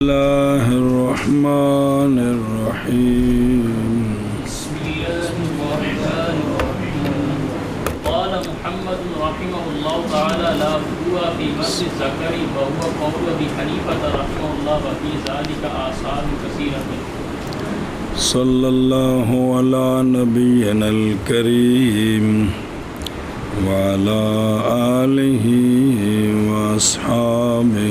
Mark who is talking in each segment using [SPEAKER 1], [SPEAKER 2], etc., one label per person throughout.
[SPEAKER 1] اللہ الرحمن الرحیم
[SPEAKER 2] بسم اللہ الرحمن الرحیم قال محمد رحمہ اللہ تعالی لا وضوء فی مس الذکر وهو قول ابی حنیفہ رحمہ اللہ وفی ذلک آثار کثیرۃ
[SPEAKER 1] صلی اللہ علی نبینا الکریم وعلی آلہ واصحابہ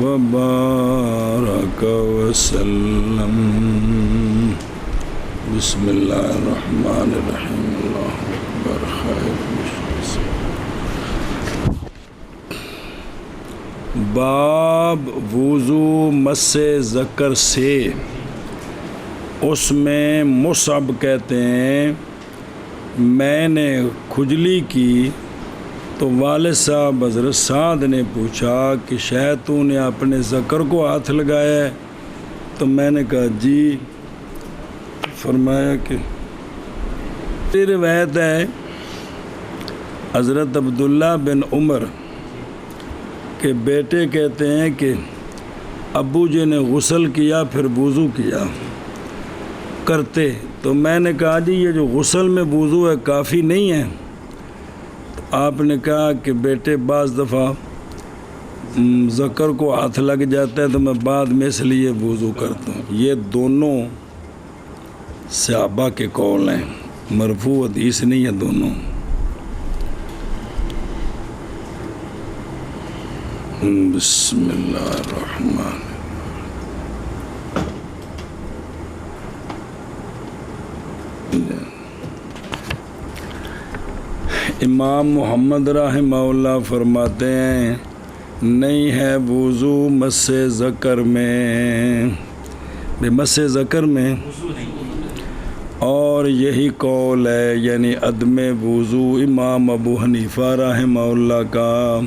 [SPEAKER 1] وبارک وسلم بسم اللہ الرحمن الرحیم اللہ اکبر خیر باب وضو مس ذکر سے اس میں مصعب کہتے ہیں میں نے کھجلی کی تو والد صاحب حضرت سعد نے پوچھا کہ شاید تو نے اپنے ذکر کو ہاتھ لگایا ہے؟ تو میں نے کہا جی۔ فرمایا کہ روایت ہے حضرت عبداللہ بن عمر کے بیٹے کہتے ہیں کہ ابو جی نے غسل کیا پھر وضو کیا کرتے، تو میں نے کہا جی یہ جو غسل میں وضو ہے کافی نہیں ہے؟ آپ نے کہا کہ بیٹے بعض دفعہ ذکر کو ہاتھ لگ جاتا ہے تو میں بعد میں اس لیے وضو کرتا ہوں۔ یہ دونوں صحابہ کے قول ہیں، مرفوع حدیث نہیں ہے دونوں۔ بسم اللہ الرحمن امام محمد رحمہ اللہ فرماتے ہیں نہیں ہے وضو مس ذکر میں، مس ذکر میں، اور یہی قول ہے یعنی عدم وضو امام ابو حنیفہ رحمہ اللہ کا۔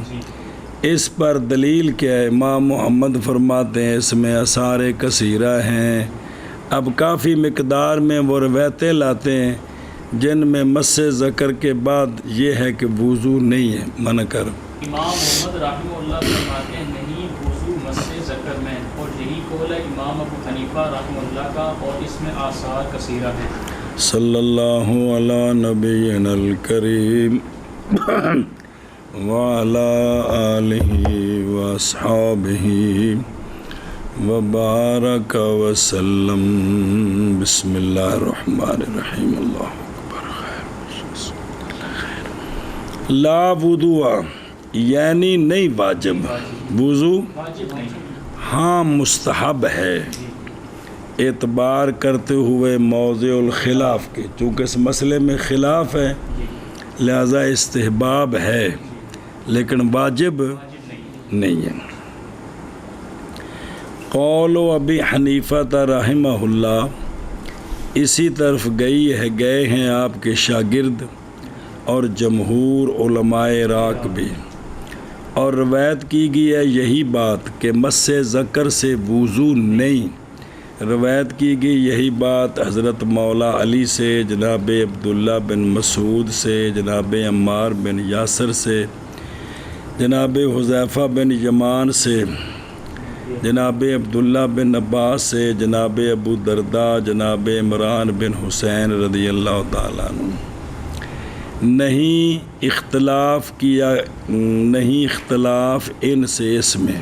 [SPEAKER 1] اس پر دلیل کیا ہے؟ امام محمد فرماتے ہیں اس میں آثار کثیرہ ہیں، اب کافی مقدار میں وہ روایتیں لاتے ہیں جن میں مس ذکر کے بعد یہ ہے کہ وضو نہیں ہے، منع کر۔
[SPEAKER 2] امام محمد رحمہ اللہ فرماتے ہیں نہیں وضو مس ذکر میں، اور یہی قول ہے امام ابو حنیفہ رحمہ اللہ کا، اور اس میں آثار کثیرہ ہیں۔
[SPEAKER 1] صلی اللہ علی نبینا الکریم وعلی آلہ واصحابہ وبارک وسلم بسم اللہ الرحمن الرحیم اللہ لا وضوء یعنی نہیں واجب، وضو ہاں مستحب ہے، اعتبار کرتے ہوئے موضع الخلاف کے، چونکہ اس مسئلے میں خلاف ہے لہذا استحباب ہے لیکن واجب نہیں ہے۔ قول ابی حنیفہ رحمہ اللہ اسی طرف گئے ہیں آپ کے شاگرد اور جمہور علماء عراق بھی، اور روایت کی گئی ہے یہی بات کہ مس ذکر سے وضو نہیں، روایت کی گئی یہی بات حضرت مولا علی سے، جناب عبداللہ بن مسعود سے، جناب عمار بن یاسر سے، جناب حذیفہ بن یمان سے، جناب عبداللہ بن عباس سے، جناب ابو درداء، جناب عمران بن حسین رضی اللہ تعالیٰ عنہ۔ نہیں اختلاف کیا، نہیں اختلاف ان سے اس میں،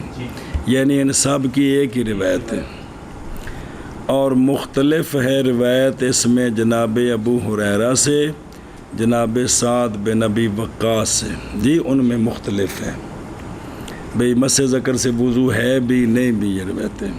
[SPEAKER 1] یعنی ان سب کی ایک ہی روایت ہے، اور مختلف ہے روایت اس میں جناب ابو ہریرہ سے، جناب سعد بن ابی وقاص سے، جی ان میں مختلف ہے، بھئی مس ذکر سے وضو ہے بھی نہیں بھی یہ روایتیں۔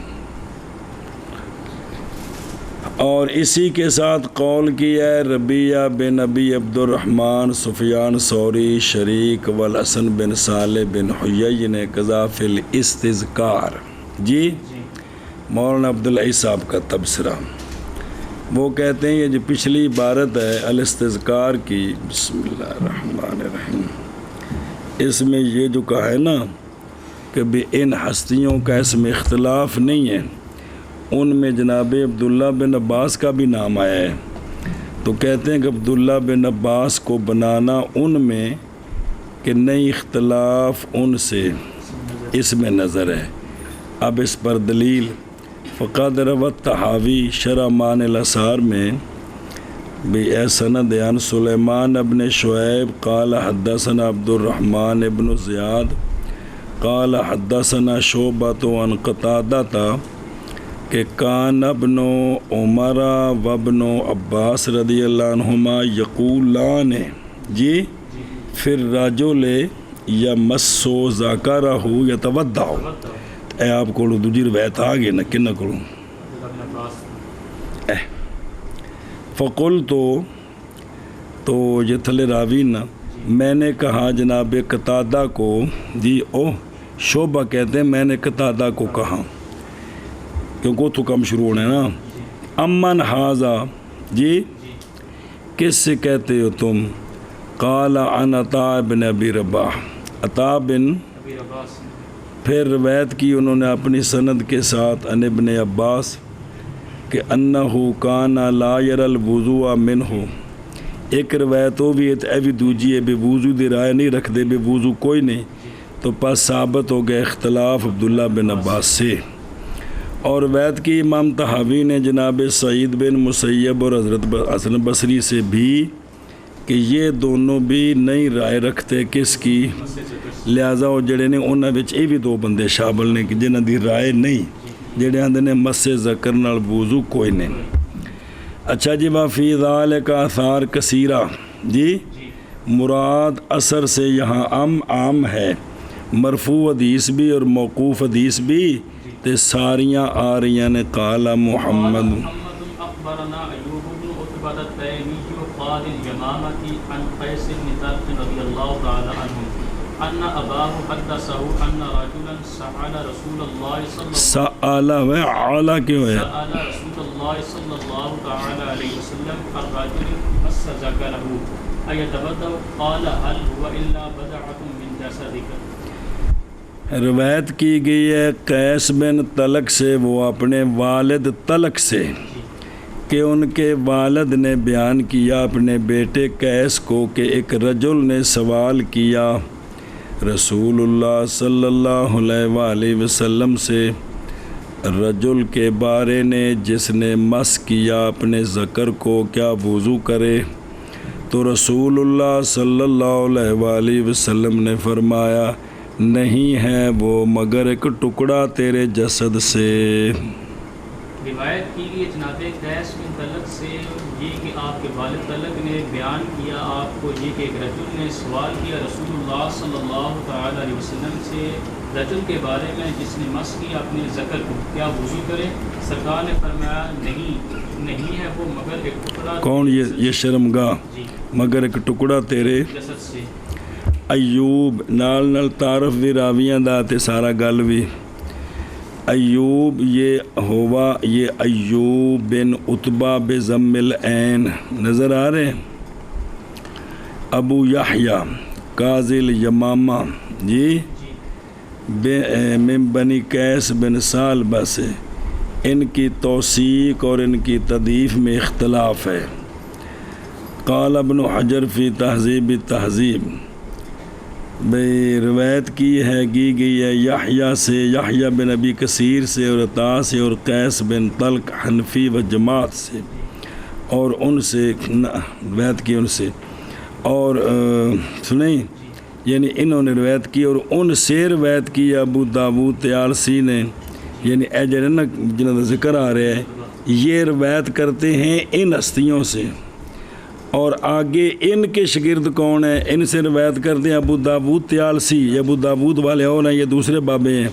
[SPEAKER 1] اور اسی کے ساتھ قول کیا ہے ربیہ بن ابی عبد الرحمن، سفیان ثوری، شریک والحسن بن صالح بن حیی نے قضا فی الاستذکار، جی مولانا عبدالعی صاحب کا تبصرہ، وہ کہتے ہیں یہ جو پچھلی عبارت ہے الاستذکار کی، بسم اللہ الرحمن الرحیم، اس میں یہ جو کہا ہے نا کہ بھی ان ہستیوں کا اس میں اختلاف نہیں ہے، ان میں جناب عبداللہ بن عباس کا بھی نام آیا ہے، تو کہتے ہیں کہ عبداللہ بن عباس کو بنانا ان میں کہ نئی اختلاف ان سے اس میں نظر ہے، اب اس پر دلیل فقد روت تحاوی شرح مان الاسار میں بھی اے سند عن سلیمان ابن شعیب قال حدثنا عبد الرحمن ابن زیاد قال حدثنا شعبۃ عن قتادہ کہ کان ابن عمر و ابن عباس رضی اللہ عنہما یقولان جی پھر رجل یمسو ذکرہ یتودع اے آپ کو دوجی روایت آ گئی نا کن کو فقل تو یہ تھلے راوی نا میں نے کہا جناب قتادہ کو جی شعبہ کہتے ہیں میں نے قتادہ کو کہا کیونکہ تو کم شروع ہونے نا امن حاضہ جی کس سے کہتے ہو تم قال عن عطاء بن ابی رباح عطاء بن پھر روایت کی انہوں نے اپنی سند کے ساتھ عن ابن عباس کہ انہو کان لا یر الوضوء منہ ایک روایت وہ بھی ہے اے بھی دوجی ہے بے وضو دی رائے نہیں رکھ دے بے وضو کوئی نہیں تو پس ثابت ہو گیا اختلاف عبداللہ بن عباس سے اور روایت کی امام طحاوی نے جناب سعید بن مسیب اور حضرت حسن بصری سے بھی کہ یہ دونوں بھی نہیں رائے رکھتے کس کی لہٰذا وہ جڑے نے انہاں وچ یہ بھی دو بندے شامل نے کہ جنہاں دی رائے نہیں جڑے آندے نے مس ذکر نال وضو کوئی نہیں اچھا جی وفی ذالک آثار کثیرہ جی مراد اثر سے یہاں عام ہے مرفوع حدیث بھی اور موقوف حدیث بھی تے ساریاں آ رہی ہیں قال محمد
[SPEAKER 2] اخبرنا ایوب بن عتبہ التیمی قاضی الجمامۃ عن قیس بن طلق رضی اللہ تعالی عنہ ان اباہ حدثہ ان رجلا سأل رسول اللہ
[SPEAKER 1] سأل کیوں ہے
[SPEAKER 2] سأل رسول اللہ صلی اللہ تعالی علیہ وسلم الرجل مس ذکرہ ایتودع قال هل هو الا بدعۃ من جسدک
[SPEAKER 1] روایت کی گئی ہے قیس بن طلق سے وہ اپنے والد طلق سے کہ ان کے والد نے بیان کیا اپنے بیٹے قیس کو کہ ایک رجل نے سوال کیا رسول اللہ صلی اللہ علیہ وآلہ وسلم سے رجل کے بارے نے جس نے مس کیا اپنے ذکر کو کیا وضو کرے تو رسول اللہ صلی اللہ علیہ وآلہ وسلم نے فرمایا نہیں ہے وہ مگر ایک ٹکڑا تیرے جسد سے
[SPEAKER 2] روایت کی گئی جناب قیس بن طلق سے یہ کہ آپ کے والد طلق نے بیان کیا آپ کو یہ کہ ایک رجل نے سوال کیا رسول اللہ صلی اللہ تعالی علیہ وسلم سے رجل کے بارے میں جس نے مس کیا اپنے ذکر کو کیا وضو کرے سرکار نے فرمایا نہیں ہے وہ مگر ایک ٹکڑا
[SPEAKER 1] کون یہ شرمگاہ
[SPEAKER 2] جی
[SPEAKER 1] مگر ایک ٹکڑا تیرے
[SPEAKER 2] جسد سے
[SPEAKER 1] ایوب نال تعارف بھی راویاں دا تے سارا گل بھی ایوب یہ ایوب بن عتبہ بضم العین نظر آ رہے ابو یحییٰ قاضی الیمامہ جی من بنی قیس بن سالبہ سے ان کی توثیق اور ان کی تضعیف میں اختلاف ہے قال ابن حجر فی تہذیب التہذیب بھئی روایت کی ہے گئی ہے یحییٰ سے یحییٰ بن ابی کثیر سے اور عطاء سے اور قیس بن طلق حنفی و جماعت سے اور ان سے روایت کی ان سے اور سنیں یعنی انہوں نے روایت کی اور ان سے روایت کی ابو داود طیالسی نے یعنی اے جڑے نا جنہوں کا ذکر آ رہا ہے یہ روایت کرتے ہیں ان ہستیوں سے اور آگے ان کے شاگرد کون ہیں ان سے روایت کرتے ہیں ابو داود طیالسی یہ ابو داود والے اور ہیں یہ دوسرے بابے ہیں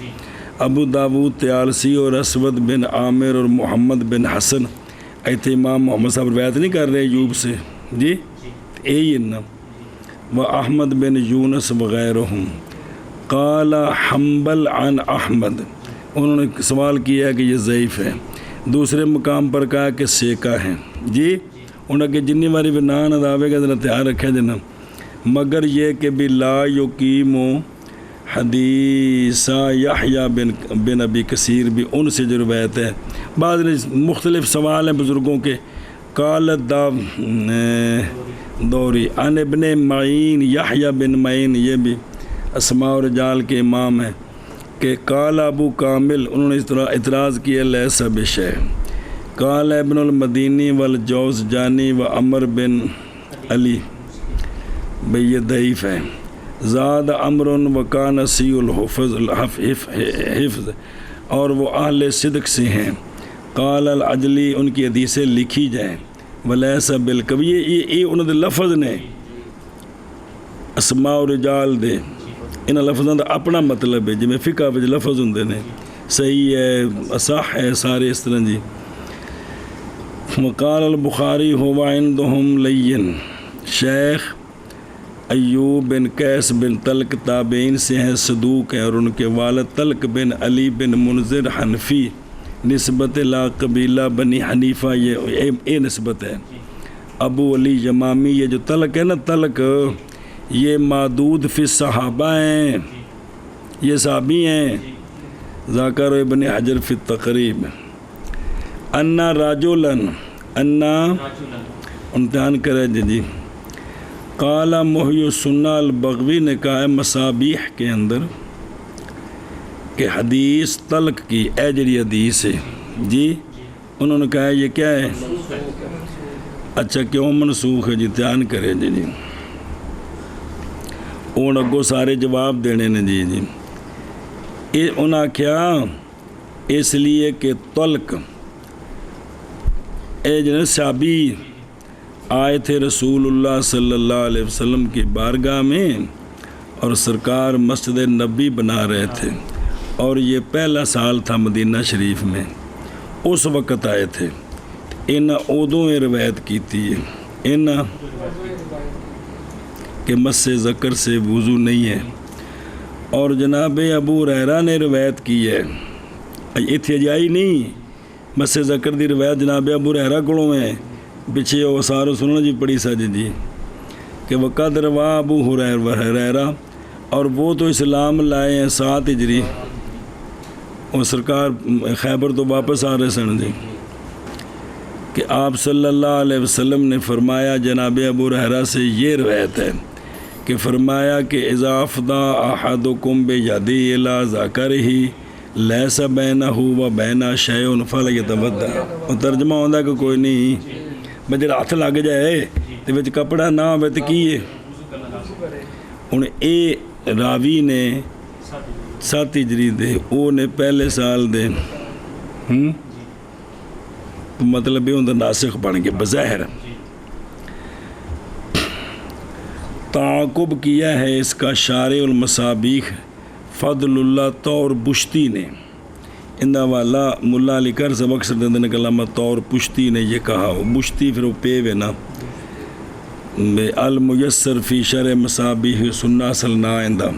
[SPEAKER 1] ابو داود طیالسی اور اسود بن عامر اور محمد بن حسن ایتھے امام محمد صاحب روایت نہیں کر رہے ایوب سے جی یہی نا و احمد بن یونس وغیرہم قال حنبل عن احمد انہوں نے سوال کیا کہ یہ ضعیف ہے دوسرے مقام پر کہا کہ سیکا ہیں جی انہوں نے جنی باری بھی نان اداوے گا ذرا تیار رکھا جنا مگر یہ کہ بھی لا یقیم حدیثہ یحییٰ بن ابی کثیر بھی ان سے جو روایت ہے بعض مختلف سوال ہیں بزرگوں کے قال دوری عن ابن معین یحییٰ بن معین یہ بھی اسماء و رجال کے امام ہیں کہ قال ابو کامل، انہوں نے اعتراض کیا لیس بشیء، قال ابن المدینی والجوزجانی و عمر بن علی، بھئی یہ ضعیف ہے، زاد عمر وکان سی الحفظ، اور وہ اہل صدق سے ہیں، قال العجلی، ان کی حدیثیں لکھی جائیں، ولیس بالقوی، یہ انہوں نے لفظ نے اسماء رجال دے، ان لفظوں کا اپنا مطلب ہے، جی میں فقہ وچ لفظ ہوندے نے، صحیح ہے، اصح ہے، سارے اس طرح جی۔ وقال البخاری هو عندهم لین، شیخ ایوب بن قیس بن طلق تابعین سے ہیں، صدوق ہیں، اور ان کے والد طلق بن علی بن منذر حنفی، نسبت لا قبیلہ بنی حنیفہ، یہ نسبت ہے۔ ابو علی یمامی، یہ جو طلق ہے نا، طلق یہ معدود فی صحابہ ہیں، یہ صحابی ہیں، ذاکر ابن حجر فی التقریب۔ انا راجولن، انا امتحان کرے جی، قال محی السنہ البغوی نے کہا ہے مصابیح کے اندر کہ حدیث طلق کی ایجری حدیث ہے جی، انہوں نے کہا ہے یہ کیا ہے، اچھا کیوں منسوخ ہے جی، دھیان کرے جی۔ انہوں اگوں سارے جواب دینے نے جی، انہاں کیا اس لیے کہ طلق اے جنہیں صحابی آئے تھے رسول اللہ صلی اللہ علیہ وسلم کی بارگاہ میں، اور سرکار مسجد نبی بنا رہے تھے، اور یہ پہلا سال تھا مدینہ شریف میں، اس وقت آئے تھے، ان اودوں روایت کی تھی ان کہ مس ذکر سے وضو نہیں ہے، اور جناب ابو ہریرہ نے روایت کی ہے، اتھے جائی نہیں مس ذکر دی روایت جناب ابو ہریرہ کولوں ہے، پیچھے وہ سارو سننا جی پڑھی سا جی کہ وقد روا ابو ہریرہ، اور وہ تو اسلام لائے ہیں 7 ہجری، اور سرکار خیبر تو واپس آ رہے سن جی، کہ آپ صلی اللہ علیہ وسلم نے فرمایا، جناب ابو ہریرہ سے یہ روایت ہے کہ فرمایا کہ اذا افضى احدکم بیدی الی ذکرہ لیس بینہ و بینہ شیء فلیتوضأ، اور ترجمہ ہوتا ہے کہ کوئی نہیں بجر ہاتھ لگ جائے تو وچ کپڑا نہ ہوئے تو کی ہے، ہن اے راوی نے 7 ہجری دے، او نے پہلے سال دے، مطلب یہ ہوں ناسخ بن گئے بظاہر۔ تعاقب کیا ہے اس کا شارع المصابیح فضل اللہ طور بشتی نے، اندہ والا ملا علی کر سبق سے دن کلامہ طور پشتی نے یہ کہا، بشتی پھر وہ پیوے نا، المیسر فی شرح مصابیح سنہ اصل نائندہ،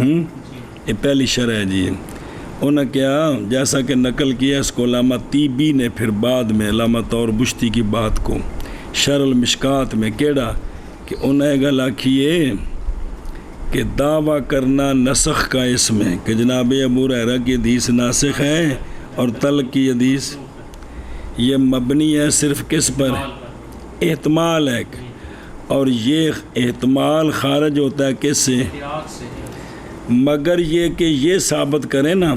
[SPEAKER 1] یہ پہلی شرح ہے جی۔ انہوں نے کیا جیسا کہ نقل کیا اس کو علامہ طیبی نے پھر بعد میں علامہ طور بشتی کی بات کو شرح المشکات میں کیڑا کہ انہیں گلا کیے کہ دعویٰ کرنا نسخ کا اس میں کہ جناب ابو ہریرہ کی حدیث ناسخ ہے، اور طلق کی حدیث یہ مبنی ہے صرف کس پر، احتمال ہے، اور یہ احتمال خارج ہوتا ہے کس سے، مگر یہ کہ یہ ثابت کریں نا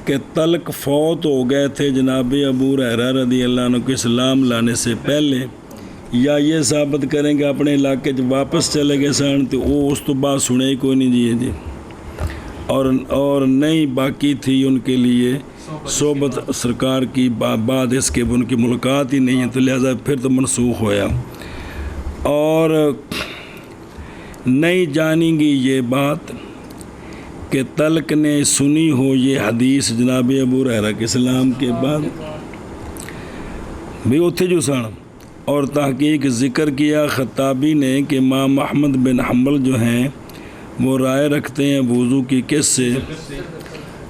[SPEAKER 1] کہ طلق فوت ہو گئے تھے جناب ابو ہریرہ رضی اللہ عنہ کو اسلام لانے سے پہلے، یا یہ ثابت کریں کہ اپنے علاقے واپس چلے گئے سن تو وہ اس تو بعد سنے ہی کوئی نہیں جی، اور نہیں باقی تھی ان کے لیے صحبت سرکار کی، بعد اس کے ان کی ملاقات ہی نہیں ہے، تو لہذا پھر تو منسوخ ہویا، اور نہیں جانیں گی یہ بات کہ طلق نے سنی ہو یہ حدیث جناب ابو ہریرہ کے اسلام کے بعد بھی اتھے جو سن، اور تحقیق ذکر کیا خطابی نے کہ امام احمد بن حنبل جو ہیں وہ رائے رکھتے ہیں وضو کی کس سے،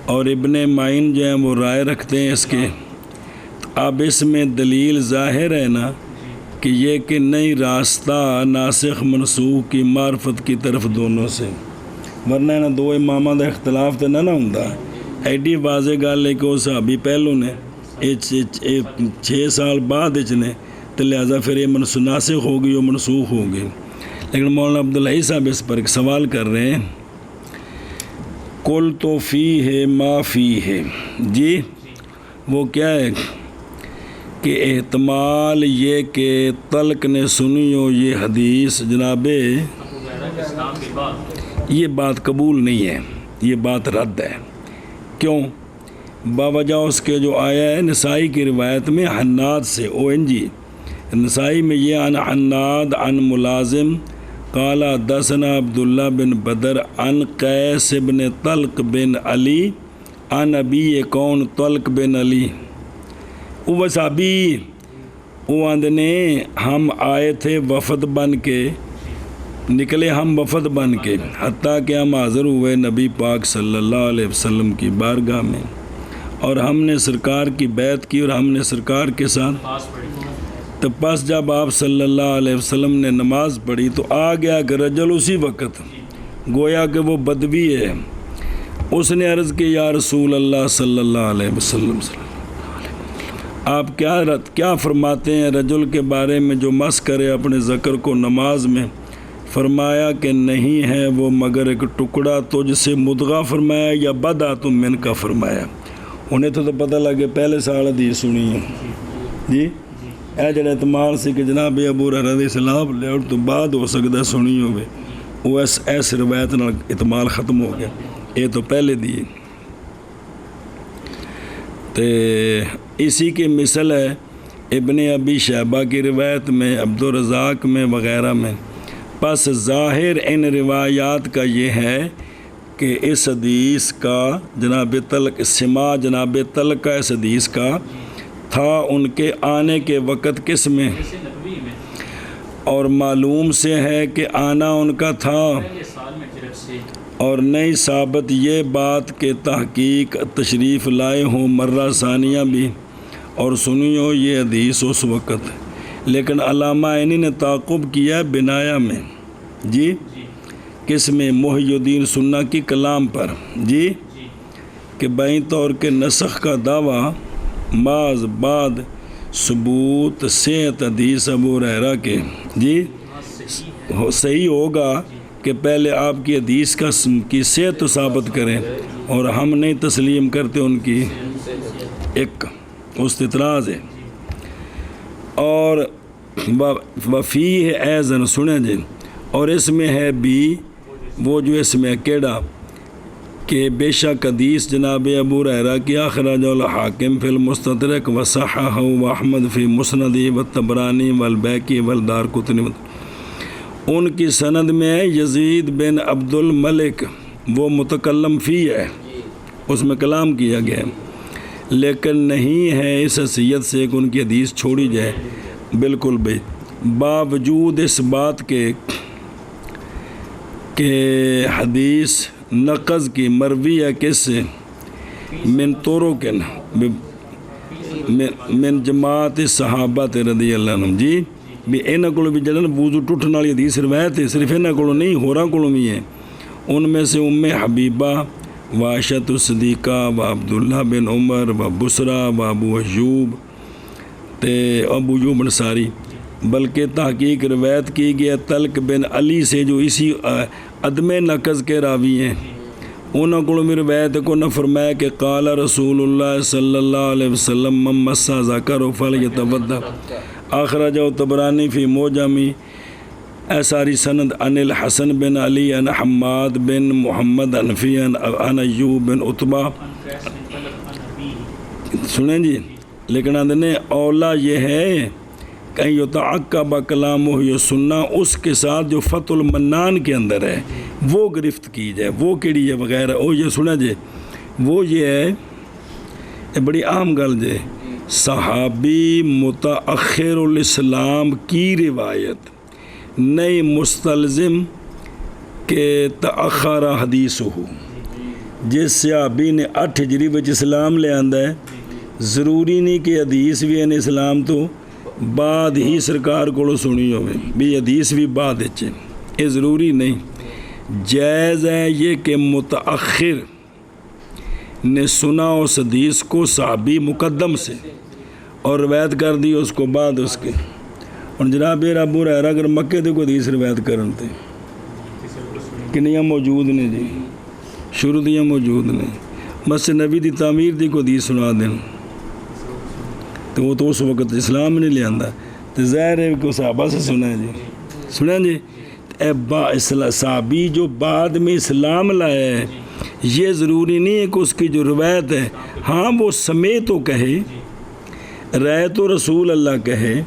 [SPEAKER 1] اور ابن معین جو ہیں وہ رائے رکھتے ہیں اس کے، اب اس میں دلیل ظاہر ہے نا کہ یہ کہ نہیں راستہ ناسخ منسوخ کی معرفت کی طرف دونوں سے، ورنہ نا دو امامہ دا اختلاف تو نہ ہوندا، ایڈی واضح گل ہے کہ وہ صحابی پہلو نے 6 سال بعد نے، تو لہٰذا پھر یہ ناسخ ہوگی وہ منسوخ ہوگی۔ لیکن مولانا عبدالحی صاحب اس پر ایک سوال کر رہے ہیں کل تو فی ہے ما فی ہے جی، وہ کیا ہے کہ احتمال یہ کہ طلق نے سنی ہو یہ حدیث جناب
[SPEAKER 2] اسلام کے بعد
[SPEAKER 1] یہ بات قبول نہیں ہے، یہ بات رد ہے۔ کیوں؟ باوجہ اس کے جو آیا ہے نسائی کی روایت میں حناد سے ONG نسائی میں یہ عن حناد عن ملازم قال حدثنا عبداللہ بن بدر عن قیس بن طلق بن علی عن ابی کون طلق بن علی وہ صحابی وہ آندنے ہم آئے تھے وفد بن کے، نکلے ہم وفد بن کے، حتیٰ کہ ہم حاضر ہوئے نبی پاک صلی اللہ علیہ وسلم کی بارگاہ میں، اور ہم نے سرکار کی بیعت کی اور ہم نے سرکار کے ساتھ
[SPEAKER 2] پاس پڑھی
[SPEAKER 1] تو پس جب آپ صلی اللہ علیہ وسلم نے نماز پڑھی تو آ گیا کہ رجل اسی وقت گویا کہ وہ بدوی ہے، اس نے عرض کی یا رسول اللہ صلی اللہ علیہ وسلم آپ کیا فرماتے ہیں رجل کے بارے میں جو مس کرے اپنے ذکر کو نماز میں؟ فرمایا کہ نہیں ہے وہ مگر ایک ٹکڑا تجھ سے مدغہ فرمایا یا بدا تم من کا فرمایا۔ انہیں تو پتہ لگے پہلے سال حدیث سنی ہے جی، اے جڑا اعتماد سے کہ جناب ابو ہریرہ دی سلام لے اور تو بعد ہو سکتا سنی ہوئے، وہ ایس روایت نال اعتماد ختم ہو گیا، یہ تو پہلے دیے۔ تے اسی کی مثل ہے ابن ابی شیبہ کی روایت میں، عبدالرزاق میں وغیرہ میں۔ پس ظاہر ان روایات کا یہ ہے کہ اس حدیث کا جناب طلق سما جناب طلق کا اس حدیث کا تھا ان کے آنے کے وقت کس میں،
[SPEAKER 2] نبوی میں،
[SPEAKER 1] اور معلوم سے ہے کہ آنا ان کا تھا،
[SPEAKER 2] پہلے سال میں ہجرت سے،
[SPEAKER 1] اور نئی ثابت یہ بات کہ تحقیق تشریف لائے ہوں مرہ ثانیہ بھی اور سنی ہو یہ حدیث اس وقت۔ لیکن علامہ عینی نے تعقب کیا بنایا میں جی، کس میں؟ محی الدین سنہ کی کلام پر جی، کہ بائیں طور کے نسخ کا دعویٰ بعض بعد ثبوت صحت حدیث ابو ہریرہ کے جی صحیح ہوگا کہ پہلے آپ کی حدیث کی صحت تو ثابت کریں، اور ہم نہیں تسلیم کرتے ان کی ایک استطراز ہے۔ اور وفی ہے ایزن سنیں جی، اور اس میں ہے بھی وہ جو اس میں کیڑا کہ بے شک حدیث جناب ابو ہریرہ کی اخرج الحاکم فی المستدرک وصححہ واحمد فی مسند والطبرانی والبیہقی والدارقطنی، ان کی سند میں ہے یزید بن عبد الملک، وہ متکلم فی ہے، اس میں کلام کیا گیا، لیکن نہیں ہے اس حیثیت سے کہ ان کی حدیث چھوڑی جائے، بالکل بھی، باوجود اس بات کے کہ حدیث نقض کی مروی ہے کس سے؟ من طرق من جماعت صحابہ رضی اللہ عنہم جی، بھی انہاں کو بھی جڑا وضو ٹوٹن والی حدیث روایت ہے، صرف انہاں کو نہیں ہوراں کو بھی ہے، ان میں سے ام حبیبہ و عائشہ صدیقہ و عبداللہ بن عمر و بصرہ و ابو ایوب انصاری، بلکہ تحقیق روایت کی گئی طلق بن علی سے جو اسی عدم نقض کے راوی ہیں، انہوں کو بھی روایت کو نہ فرمایا کہ قال رسول اللہ صلی اللہ علیہ وسلم من مس ذکرہ فلیتوضأ، اخرجہ طبرانی فی موجمی، ساری سند عن الحسن بن علی عن حماد بن محمد حنفی عن ایوب بن عتبہ، سنیں جی، لیکن اندنے اولا یہ ہے کہ یتعقب کلامہ یہ سننا اس کے ساتھ جو فتح المنان کے اندر ہے وہ گرفت کی جائے، وہ کیڑی ہے وغیرہ، وہ یہ سنا جائے، وہ یہ ہے، یہ بڑی عام گل جے، صحابی متأخر الاسلام کی روایت نئی مستلزم کہ تأخر حدیث ہو، جس صحابی نے 8 ہجری وچ اسلام لے آندہ ہے، ضروری نہیں کہ حدیث بھی ان اسلام تو بعد ہی سرکار کو سنی ہوئے، بھی حدیث بھی بعد اچھے، یہ ضروری نہیں، جائز ہے یہ کہ متأخر نے سنا اس حدیث کو صحابی مقدم سے اور روایت کر دی اس کو بعد اس کے، اور جناب ابو ہریرہ اگر مکے دے کو حدیث روایت کرن تے کنیاں موجود نے جی، شروع دیاں موجود نہیں. مسجد نبی دی تعمیر دی کو حدیث سنا دین تو وہ تو اس وقت اسلام نہیں لے آندا تو ظاہر ہے کہ صحابہ سے سنا ہے جی. سنا جی صحابی جو بعد میں اسلام لایا ہے یہ ضروری نہیں ہے کہ اس کی جو روایت ہے ہاں وہ سمیت تو کہے، رأیت و رسول اللہ کہے،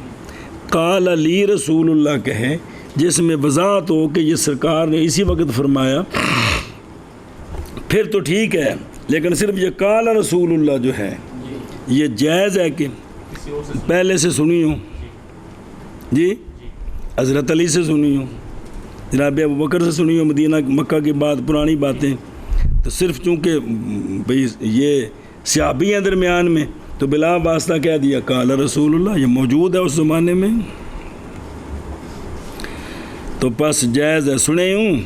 [SPEAKER 1] قال علی رسول اللہ کہے، جس میں وضاحت ہو کہ یہ سرکار نے اسی وقت فرمایا پھر تو ٹھیک ہے. لیکن صرف یہ قال رسول اللہ جو ہے یہ جائز ہے کہ پہلے سے سنی ہوں جی، حضرت علی سے سنی ہوں، جناب ابو بکر سے سنی ہوں، مدینہ مکہ کی بات پرانی باتیں، تو صرف چونکہ بھئی یہ صحابی ہیں درمیان میں تو بلا واسطہ کہہ دیا قال رسول اللہ. یہ موجود ہے اس زمانے میں تو پس جائز ہے. سنے ہوں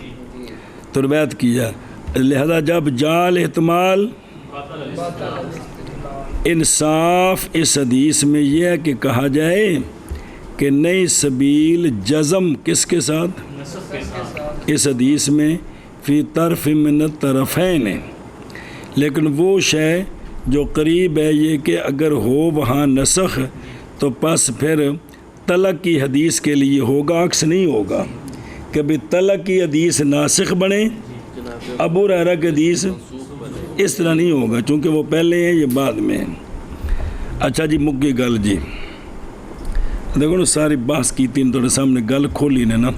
[SPEAKER 1] تو روایت کیا. لہذا جب جال احتمال انصاف اس حدیث میں یہ ہے کہ کہا جائے کہ نئی سبیل جزم کس کے ساتھ اس حدیث میں فی طرف من الطرفین ہے، لیکن وہ شے جو قریب ہے یہ کہ اگر ہو وہاں نسخ تو پس پھر طلاق کی حدیث کے لیے ہوگا، عکس نہیں ہوگا. کبھی طلاق کی حدیث ناسخ بنے، ابو ہریرہ کی حدیث اس طرح نہیں ہوگا چونکہ وہ پہلے ہیں یہ بعد میں ہیں. اچھا جی مکی گل جی دیکھو نا ساری بحث کی تین تھوڑے سامنے گل کھولی نے نا.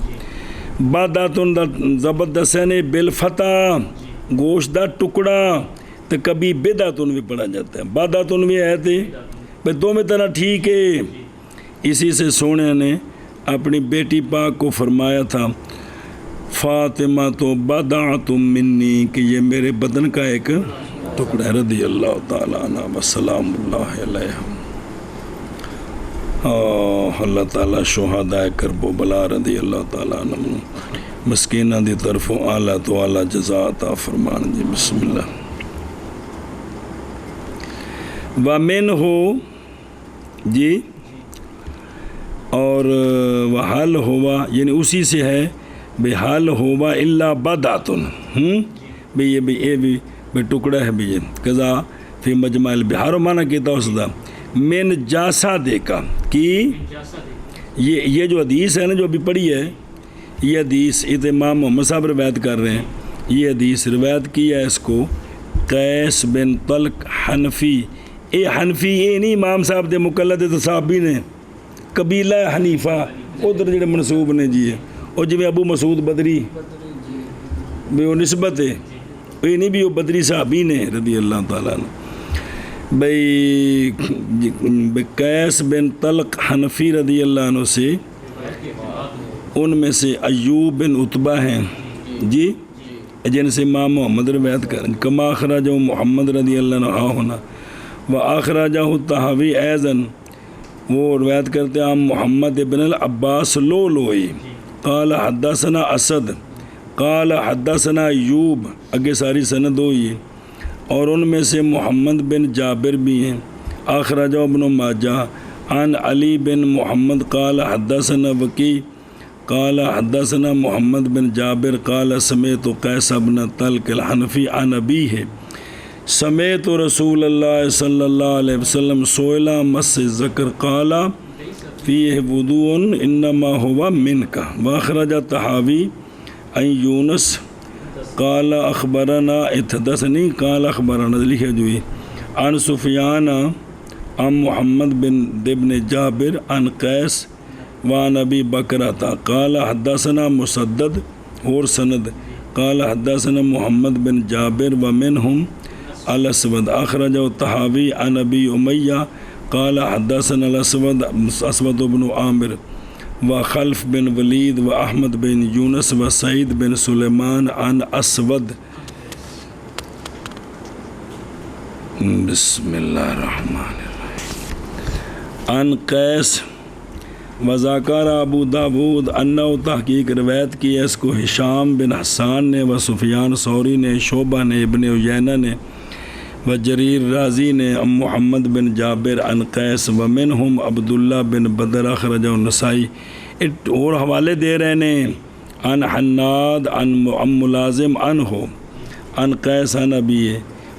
[SPEAKER 1] باداتن دا زبردست نے بالفتح گوشت دا ٹکڑا تو کبھی بدعتن بھی پڑھا جاتا ہے، باداتن بھی ہے تھے بھائی دو میں طرح ٹھیک ہے. اسی سے سونے نے اپنی بیٹی پاک کو فرمایا تھا فاطمہ تو بدعت منی کہ یہ میرے بدن کا ایک ٹکڑا ہے رضی اللہ تعالیٰ عنہ وسلام اللہ علیہ. اللہ تعالیٰ شہداء کرب و بلا رضی اللہ تعالیٰ عنہ مسکینہ دی طرف اعلیٰ تو اعلیٰ جزا عطا فرمان. جی بسم اللہ. وَمِنْ ہو جی اور وحل ہوا یعنی اسی سے ہے بے حل ہوا اللہ بدعتن بھئی یہ بھی ٹکڑا ہے بھی قضا فی مجمع البحار معنی کہتا اس دا من جاسا دیکھا کہ یہ جو حدیث ہے نا جو ابھی پڑھی ہے یہ حدیث امام محمد صاحب روایت کر رہے ہیں. یہ حدیث روایت کی ہے اس کو قیس بن طلق حنفی. اے حنفی یہ نہیں امام صاحب دے مقلد صحابی نے قبیلہ حنیفہ ادھر جڑے منصوب نے جی اور جی ابو مسعود بدری بھی وہ نسبت ہے یہ نہیں بھی وہ بدری صحابی نے رضی اللہ تعالیٰ عنہ. بھئی قیس بن طلق حنفی رضی اللہ عنہ سے ان میں سے ایوب بن عتبہ ہیں جی جن سے امام محمد روایت کریں کما اخرجہ محمد رضی اللہ عنہ ہونا و اخرجہ الطحاوی ایضاً وہ روایت کرتے ہیں محمد ابن العباس لولوئی قال حدثنا اسد قال حدثنا ایوب اگے ساری سند ہوئی ہے. اور ان میں سے محمد بن جابر بھی ہیں. اخرجہ ابن ماجہ عن علی بن محمد قال حدثنا وکی قال حدثنا محمد بن جابر قال سمیت قیس بن طلق الحنفی عن ابیہ سمیت رسول اللہ صلی اللہ علیہ وسلم سوئلہ مس ذکر قال فیہ وضوء انما ہوا منکا. واخرج طحاوی ان یونس قال اخبرنا اتحدثنی قال اخبرنا لکھے جوئی عن سفیان عن محمد بن جابر عن قیس وعن ابی بکرتا قال حدثنا مسدد اور سند قال حدثنا محمد بن جابر ومنہم الاسود اخرج الطحاوی عن ابی امیہ قال حدثنا الاسود اسود بن عامر وخلف بن ولید واحمد بن یونس وسعید بن سلیمان عن اسود. بسم اللہ الرحمن الرحیم. عن قیس وذاکر ابو داود انہو تحقیق روایت کی ہے اس کو ہشام بن حسان نے و سفیان ثوری نے شعبہ نے ابن عیینہ نے و جریر رازی نے محمد بن جابر عن قیس و منہم عبداللہ بن بدر اخرجہ النسائی. اور حوالے دے رہے نے عن حناد عن ملازم عنہ عن قیس عن ابی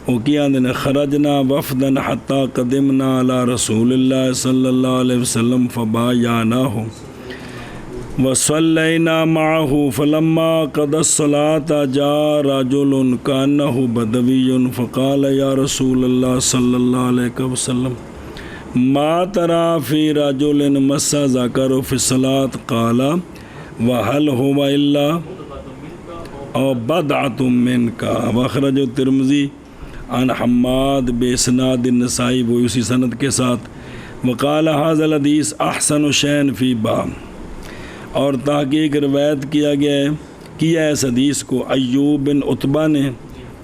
[SPEAKER 1] وہ کیا دن خرجنا وفدا حتی قدمنا علی رسول اللہ صلی اللہ علیہ وسلم فبایعناہ وصلینا معه فلما قضى الصلاة جاء رجل كأنه بدوي فقال يا رسول الله صلى الله عليه وسلم ما ترى في رجل مس ذكره في الصلاة قال وهل هو إلا أو بدعة منك واخرج الترمذی عن حماد بإسناد النسائی وہ اسی سند کے ساتھ وقال هذا الحديث أحسن شيء في باب اور تحقیق روایت کیا اس حدیث کو ایوب بن عتبہ نے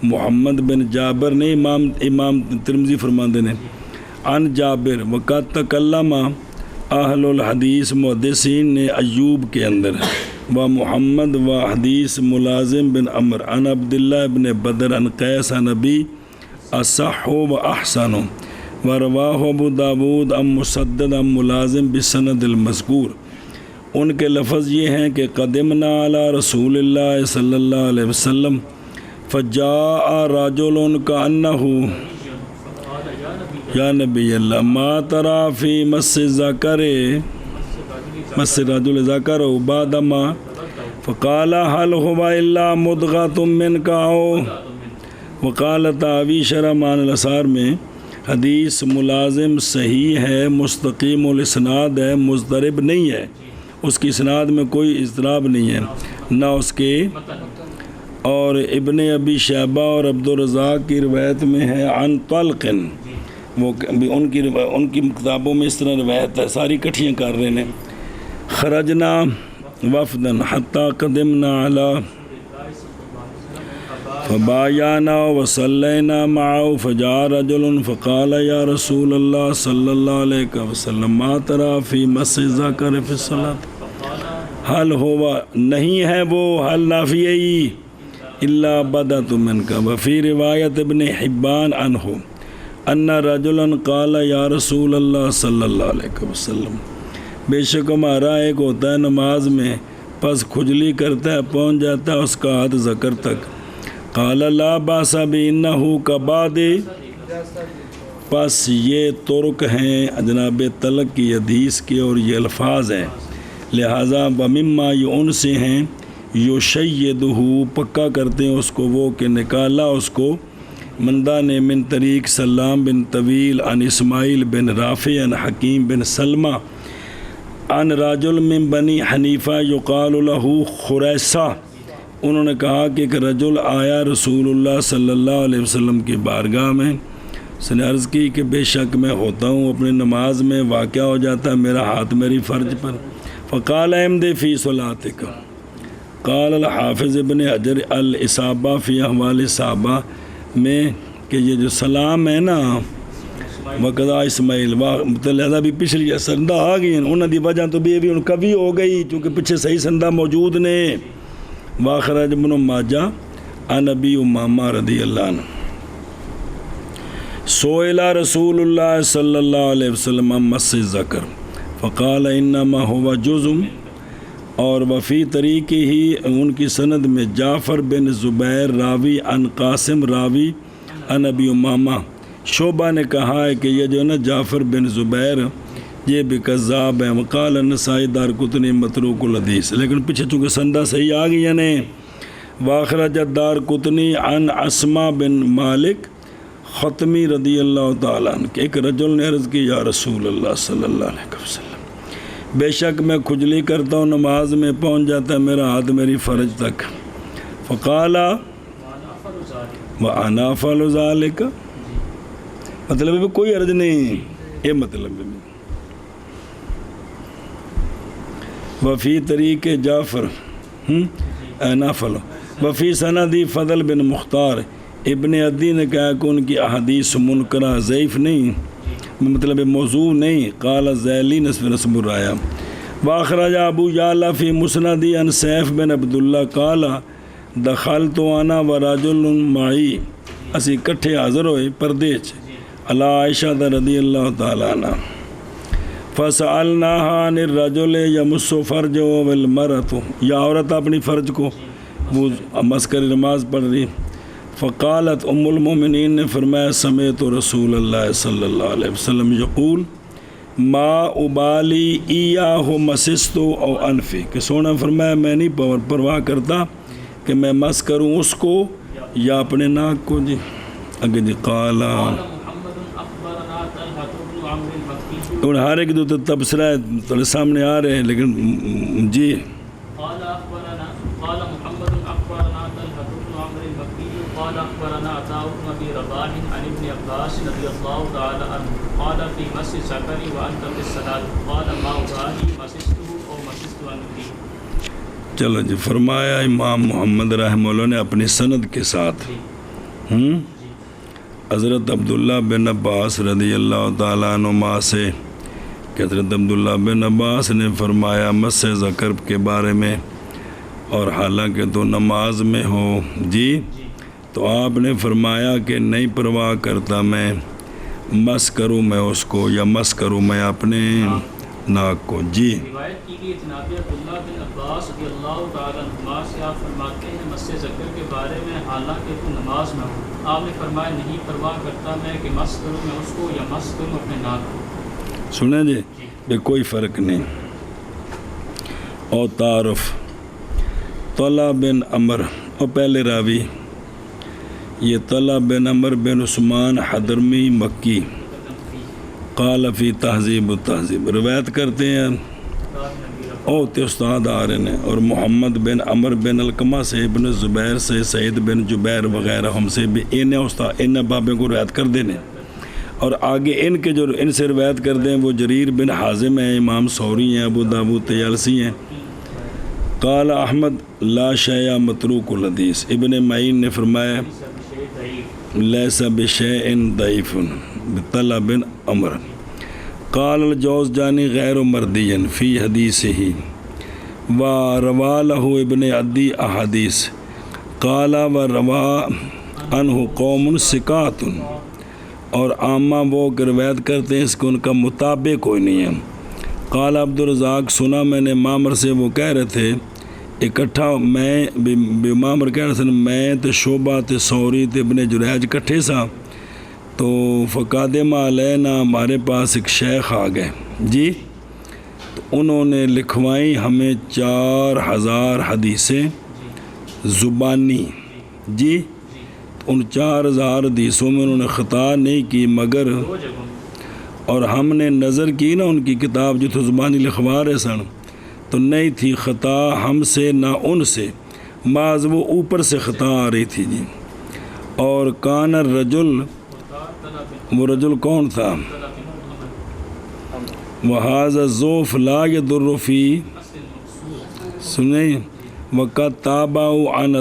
[SPEAKER 1] محمد بن جابر نے امام ترمذی فرماندے نے عن جابر وقت تکلم اہل الحدیث محدثین نے ایوب کے اندر و محمد و حدیث ملازم بن عمر عن عبداللہ بن بدر عن قیس عن ابی اصح و احسن و رواہ ابو داود عن مسدد عن ملازم بسند المذکور ان کے لفظ یہ ہیں کہ قدمنا علی رسول اللہ صلی اللہ علیہ وسلم فجاء رجل کأنہ یا نبی اللہ ما ترى فی مس ذکر مس رجل ذکر بعد ما فقال هل هو الا مدغۃ منک او وقال تاوی شرح مان الاسار میں حدیث ملازم صحیح ہے مستقیم الاسناد ہے مضطرب نہیں ہے اس کی اسناد میں کوئی اضطراب نہیں ہے نہ اس کے اور ابن ابی شیبہ اور عبدالرزاق کی روایت میں ہے عن طلق وہ ان کی کتابوں میں اس طرح روایت ہے ساری کٹھیاں کر رہے ہیں خرجنا وفدا حتی قدمنا علی فبایعنا وصلینا معه فجاء رجل فقال یا رسول اللہ صلی اللہ علیہ وسلم ما ترى فی مس ذکر فی الصلاۃ حل ہوا نہیں ہے وہ حل نافیہی الا بدعۃ منک وفی روایت ابن حبان عنہ ان رجلا قال یا رسول اللہ صلی اللہ علیہ وسلم بے شک ہمارا ایک ہوتا ہے نماز میں پس کھجلی کرتا ہے پہنچ جاتا ہے اس کا ہاتھ ذکر تک قال لا باس بانه کبعد پس یہ ترک ہیں جناب طلق کی حدیث کے اور یہ الفاظ ہیں لہٰذا ومما یہ ان سے ہیں یشیدہ پکا کرتے ہیں اس کو وہ کہ نکالا اس کو مندہ نے من طریق سلام بن طویل عن اسماعیل بن رافع عن حکیم بن سلمہ عن رجل من بنی حنیفہ یقال له خریسہ انہوں نے کہا کہ ایک رجل آیا رسول اللہ صلی اللہ علیہ وسلم کی بارگاہ میں اس نے عرض کی کہ بے شک میں ہوتا ہوں اپنی نماز میں واقع ہو جاتا ہے میرا ہاتھ میری فرج پر فقال احمد فی صلاتک قال الحافظ ابن حجر الاصابہ فی احوال صحابہ میں کہ یہ جو سلام ہے نا وقضا اسماعیل لہذا بھی پچھلی سندہ آ گئی ہیں انہوں دی وجہ تو بھی ان کبھی ہو گئی چونکہ پیچھے صحیح سندہ موجود نے واخرج ابن ماجہ عن ابی امامہ رضی اللہ عنہ سئل رسول اللہ صلی اللہ علیہ وسلم عن مس الذکر فقال انما هو جزء اور وفی طریقے ہی ان کی سند میں جعفر بن زبیر راوی عن قاسم راوی عن ابی امامہ شعبہ نے کہا ہے کہ یہ جو ہے نا جعفر بن زبیر یہ بھی کذاب ہے وقال النسائی دارقطنی متروک الحدیث لیکن پیچھے چونکہ سندہ صحیح آ گئی یعنی واخرج دارقطنی عن اسما بن مالک ختمی رضی اللہ تعالیٰ عنہ کہ ایک رجل نے عرض کی یا رسول اللہ صلی اللہ علیہ وسلم بے شک میں کھجلی کرتا ہوں نماز میں پہنچ جاتا ہے میرا ہاتھ میری فرج تک فقالا وَأَنَا أَفْعَلُ ذَلِكَ مطلب ہے کوئی عرض نہیں یہ مطلب ہے وفی طریق جعفر نافل وفی سندی فضل بن مختار ابن عدی نے کہا کہ ان کی احادیث منکرہ ضعیف نہیں مطلب موضوع نہیں قال ذیلی نسب الرایا واخرج ابو یعلا فی مسندی عن سیف بن عبداللہ قال دخلت انا ورجل معی اسی کٹھے حاضر ہوئے پردے علی عائشہ رضی اللہ تعالی عنہ فسألناها عن الرجل یمس فرجہ والمرأة یا عورت اپنی فرج کو وہ مس کر نماز پڑھ رہی فقالت ام المومنین نے فرمایا سمیعت رسول اللہ صلی اللہ علیہ وسلم یقول ما ابالی ایاہ مسست او انفی، کہ سونا فرمایا میں نہیں پرواہ کرتا کہ میں مس کروں اس کو یا اپنے ناک کو. جی اگے جی قال ہر ایک دو تبصرہ تھوڑے سامنے آ رہے ہیں لیکن جی
[SPEAKER 2] قال محمد اخبرنا طلحة بن عمرو المكي قال اخبرنا عطاء بن ابي رباح عن ابن عباس رضي الله تعالى عنه قال في مس الذكر وانت في الصلاه قال ما ابالي مسسته او مسست انفي.
[SPEAKER 1] چلو جی فرمایا امام محمد رحمہ اللہ نے اپنی سند کے ساتھ حضرت عبداللہ بن عباس رضی اللہ تعالیٰ عنہما سے کہ حضرت عبداللہ بن عباس نے فرمایا مس ذکر کے بارے میں، اور حالانکہ تو نماز میں ہو جی تو آپ نے فرمایا کہ نہیں پرواہ کرتا میں مس کروں میں اس کو یا مس کروں میں اپنے ناک کو. جی
[SPEAKER 2] روایت کی گئی جناب عبداللہ بن عباس رضی اللہ تعالیٰ عنہما سے آپ فرماتے ہیں مس ذکر کے بارے میں حالانکہ تو نماز میں ہو، آپ نے فرمایا نہیں پرواہ کرتا میں کہ مس کروں میں اس کو یا مس کروں اپنے ناک کو.
[SPEAKER 1] سنیں جی بے کوئی فرق نہیں. اور تعارف طلحہ بن عمر اور پہلے راوی یہ طلحہ بن عمر بن عثمان حضرمی مکی قال فی تہذیب التہذیب روایت کرتے ہیں اوتے استاد آ رہے ہیں، اور محمد بن عمر بن علقمہ سے ابن زبیر سے سعید بن جبیر وغیرہ ہم سے بھی ان بابے کو روایت کر دینے، اور آگے ان کے جو ان سے روایت کر دیں وہ جریر بن حازم ہیں، امام ثوری ہیں، ابو داود طیالسی ہیں. قال احمد لا شیء متروک الحدیث، ابن معین نے فرمایا لیس بشیء ضعیف طلحہ بن عمر. قال الجوزجانی غیر مردی فی حدیثہ و روا لہ ابن عدی احادیث قال و روا عنہ قوم ثقات، اور عامہ وہ روایت کرتے ہیں اس کو ان کا مطابق کوئی نہیں ہے. قال عبدالرزاق سنا میں نے معمر سے وہ کہہ رہے تھے اکٹھا میں معمر کہہ رہے تھے میں تو شعبہ تے ثوری تے ابن جریج کٹھے سا تو فقادم علینا ہمارے پاس ایک شیخ آ گئے جی، تو انہوں نے لکھوائیں ہمیں 4000 حدیثیں زبانی جی. ان 4000 حدیثوں میں انہوں نے خطا نہیں کی مگر، اور ہم نے نظر کی نا ان کی کتاب جو تو زبانی لکھوا رہے سن تو نہیں تھی خطا ہم سے نہ ان سے، بعض وہ اوپر سے خطا آ رہی تھی جی. اور کان الرجل، وہ رجل کون تھا؟ وَهَذَا الظُّوفُ لَا يَضُرُّ فِي سنیں وَقَدْ تَابَعُوا عَنْ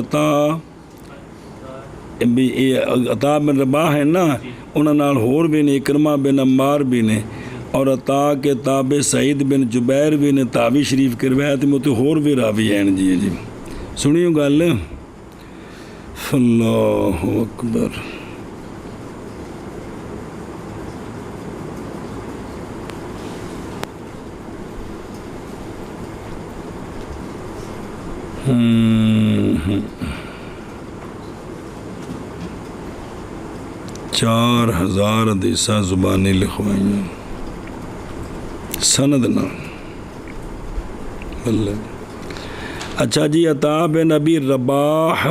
[SPEAKER 1] عطا بن رباح ہے نا، انہاں نال ہور بھی نے اکرمہ بن عمار بھی نے، اور عطا کے تابع سعید بن جبیر بھی نے. تابعی شریف کے روایت میں تو ہور بھی راوی ہیں جی. جی سنیو گل اللہ اکبر. چار 4000 حدیثاں زبانی لکھوائیں سند نہ. اچھا جی عطا بن ابی رباح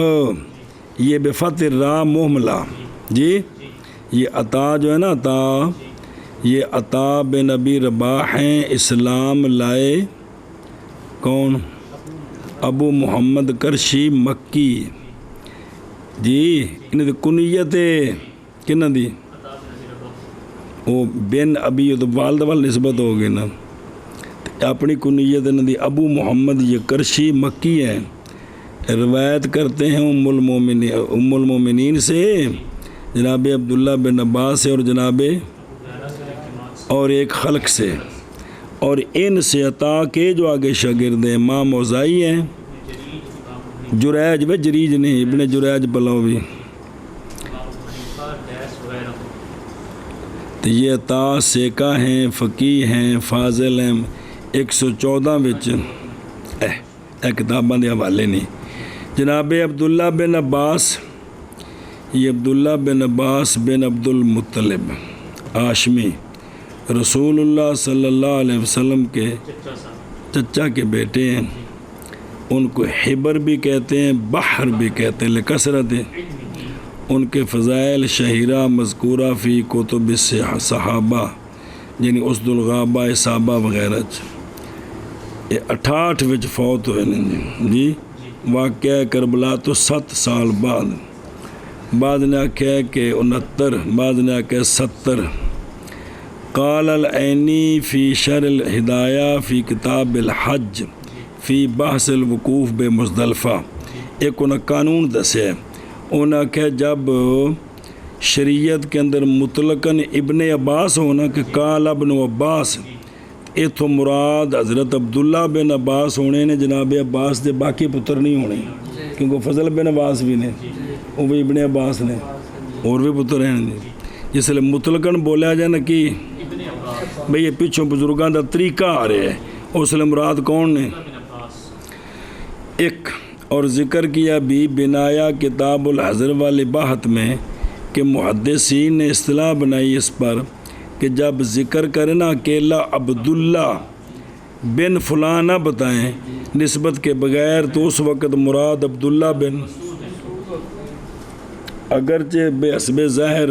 [SPEAKER 1] یہ بفتح را محملہ جی، یہ عطا جو ہے نا عطا، یہ عطا بن ابی رباح ہیں. اسلام لائے کون؟ ابو محمد کرشی مکی جی. انہیں کنیت کنہ دی وہ بن ابی تو والد وال نسبت ہو گئی نا، اپنی کنیت انہیں دی ابو محمد یہ کرشی مکی ہیں. روایت کرتے ہیں ام المومنین سے جناب عبداللہ بن عباس سے، اور جناب اور ایک خلق سے، اور ان سے عطا کے جو آگے شاگرد ہیں امام اوزائی ہیں، جریج و جریج نہیں ابن جریج بلوی. تو یہ عطا سیکا ہیں، فقیہ ہیں، فاضل ہیں. 114 وچ کتاباں دے حوالے نہیں. جناب عبداللہ بن عباس یہ عبداللہ بن عباس بن عبد المطلب ہاشمی رسول اللہ صلی اللہ علیہ وسلم کے چچا کے بیٹے ہیں. ان کو حبر بھی کہتے ہیں، بحر بھی کہتے ہیں لکثرت. ان کے فضائل شہیرہ مذکورہ فی کتب صحابہ یعنی اسد الغابہ اصابہ وغیرہ. یہ 68 وچ فوت ہوئے ہیں جی. واقعہ کربلا تو 7 سال بعد نے آخیا کہ 69، بعد نے آخیا 70. قال العینی فی شرح الہدایہ فی کتاب الحج فی بحث الوقوف بے مزدلفہ. ایک انہیں قانون دسے، انہیں آخیا جب شریعت کے اندر مطلقاً ابن عباس ہونا کہ قال ابن عباس، اتوں مراد حضرت عبداللہ بن عباس ہونے نے، جناب عباس دے باقی پتر نہیں ہونے، کیونکہ فضل بن عباس بھی نے، وہ بھی ابن عباس نے، اور بھی پتر ہیں جی. جس لئے مطلقاً بولیا جائے نا کہ بھئی یہ پیچھوں بزرگاں دا طریقہ آ رہے ہیں، اس لئے مراد کون نے؟ ایک. اور ذکر کیا بھی بنایا کتاب الحضر والی بحث میں کہ محدثین نے اصطلاح بنائی اس پر کہ جب ذکر کرنا اکیلا عبداللہ بن فلان نہ بتائیں نسبت کے بغیر، تو اس وقت مراد عبداللہ بن، اگرچہ بے حسب ظاہر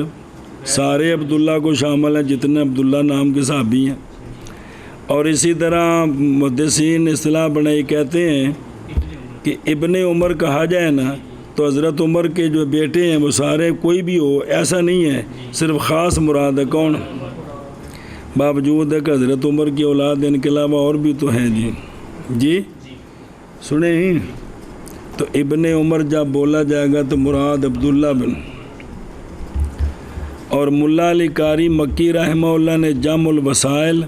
[SPEAKER 1] سارے عبداللہ کو شامل ہیں جتنے عبداللہ نام کے صحابی ہیں. اور اسی طرح محدثین نے اصطلاح بنائی، کہتے ہیں کہ ابن عمر کہا جائے نا تو حضرت عمر کے جو بیٹے ہیں وہ سارے کوئی بھی ہو، ایسا نہیں ہے، صرف خاص مراد ہے. کون؟ باوجود ہے کہ حضرت عمر کی اولاد ان کے علاوہ اور بھی تو ہیں جی سنیں ہی. تو ابن عمر جب بولا جائے گا تو مراد عبداللہ بن. اور ملا علی قاری مکی رحمہ اللہ نے جمع الوسائل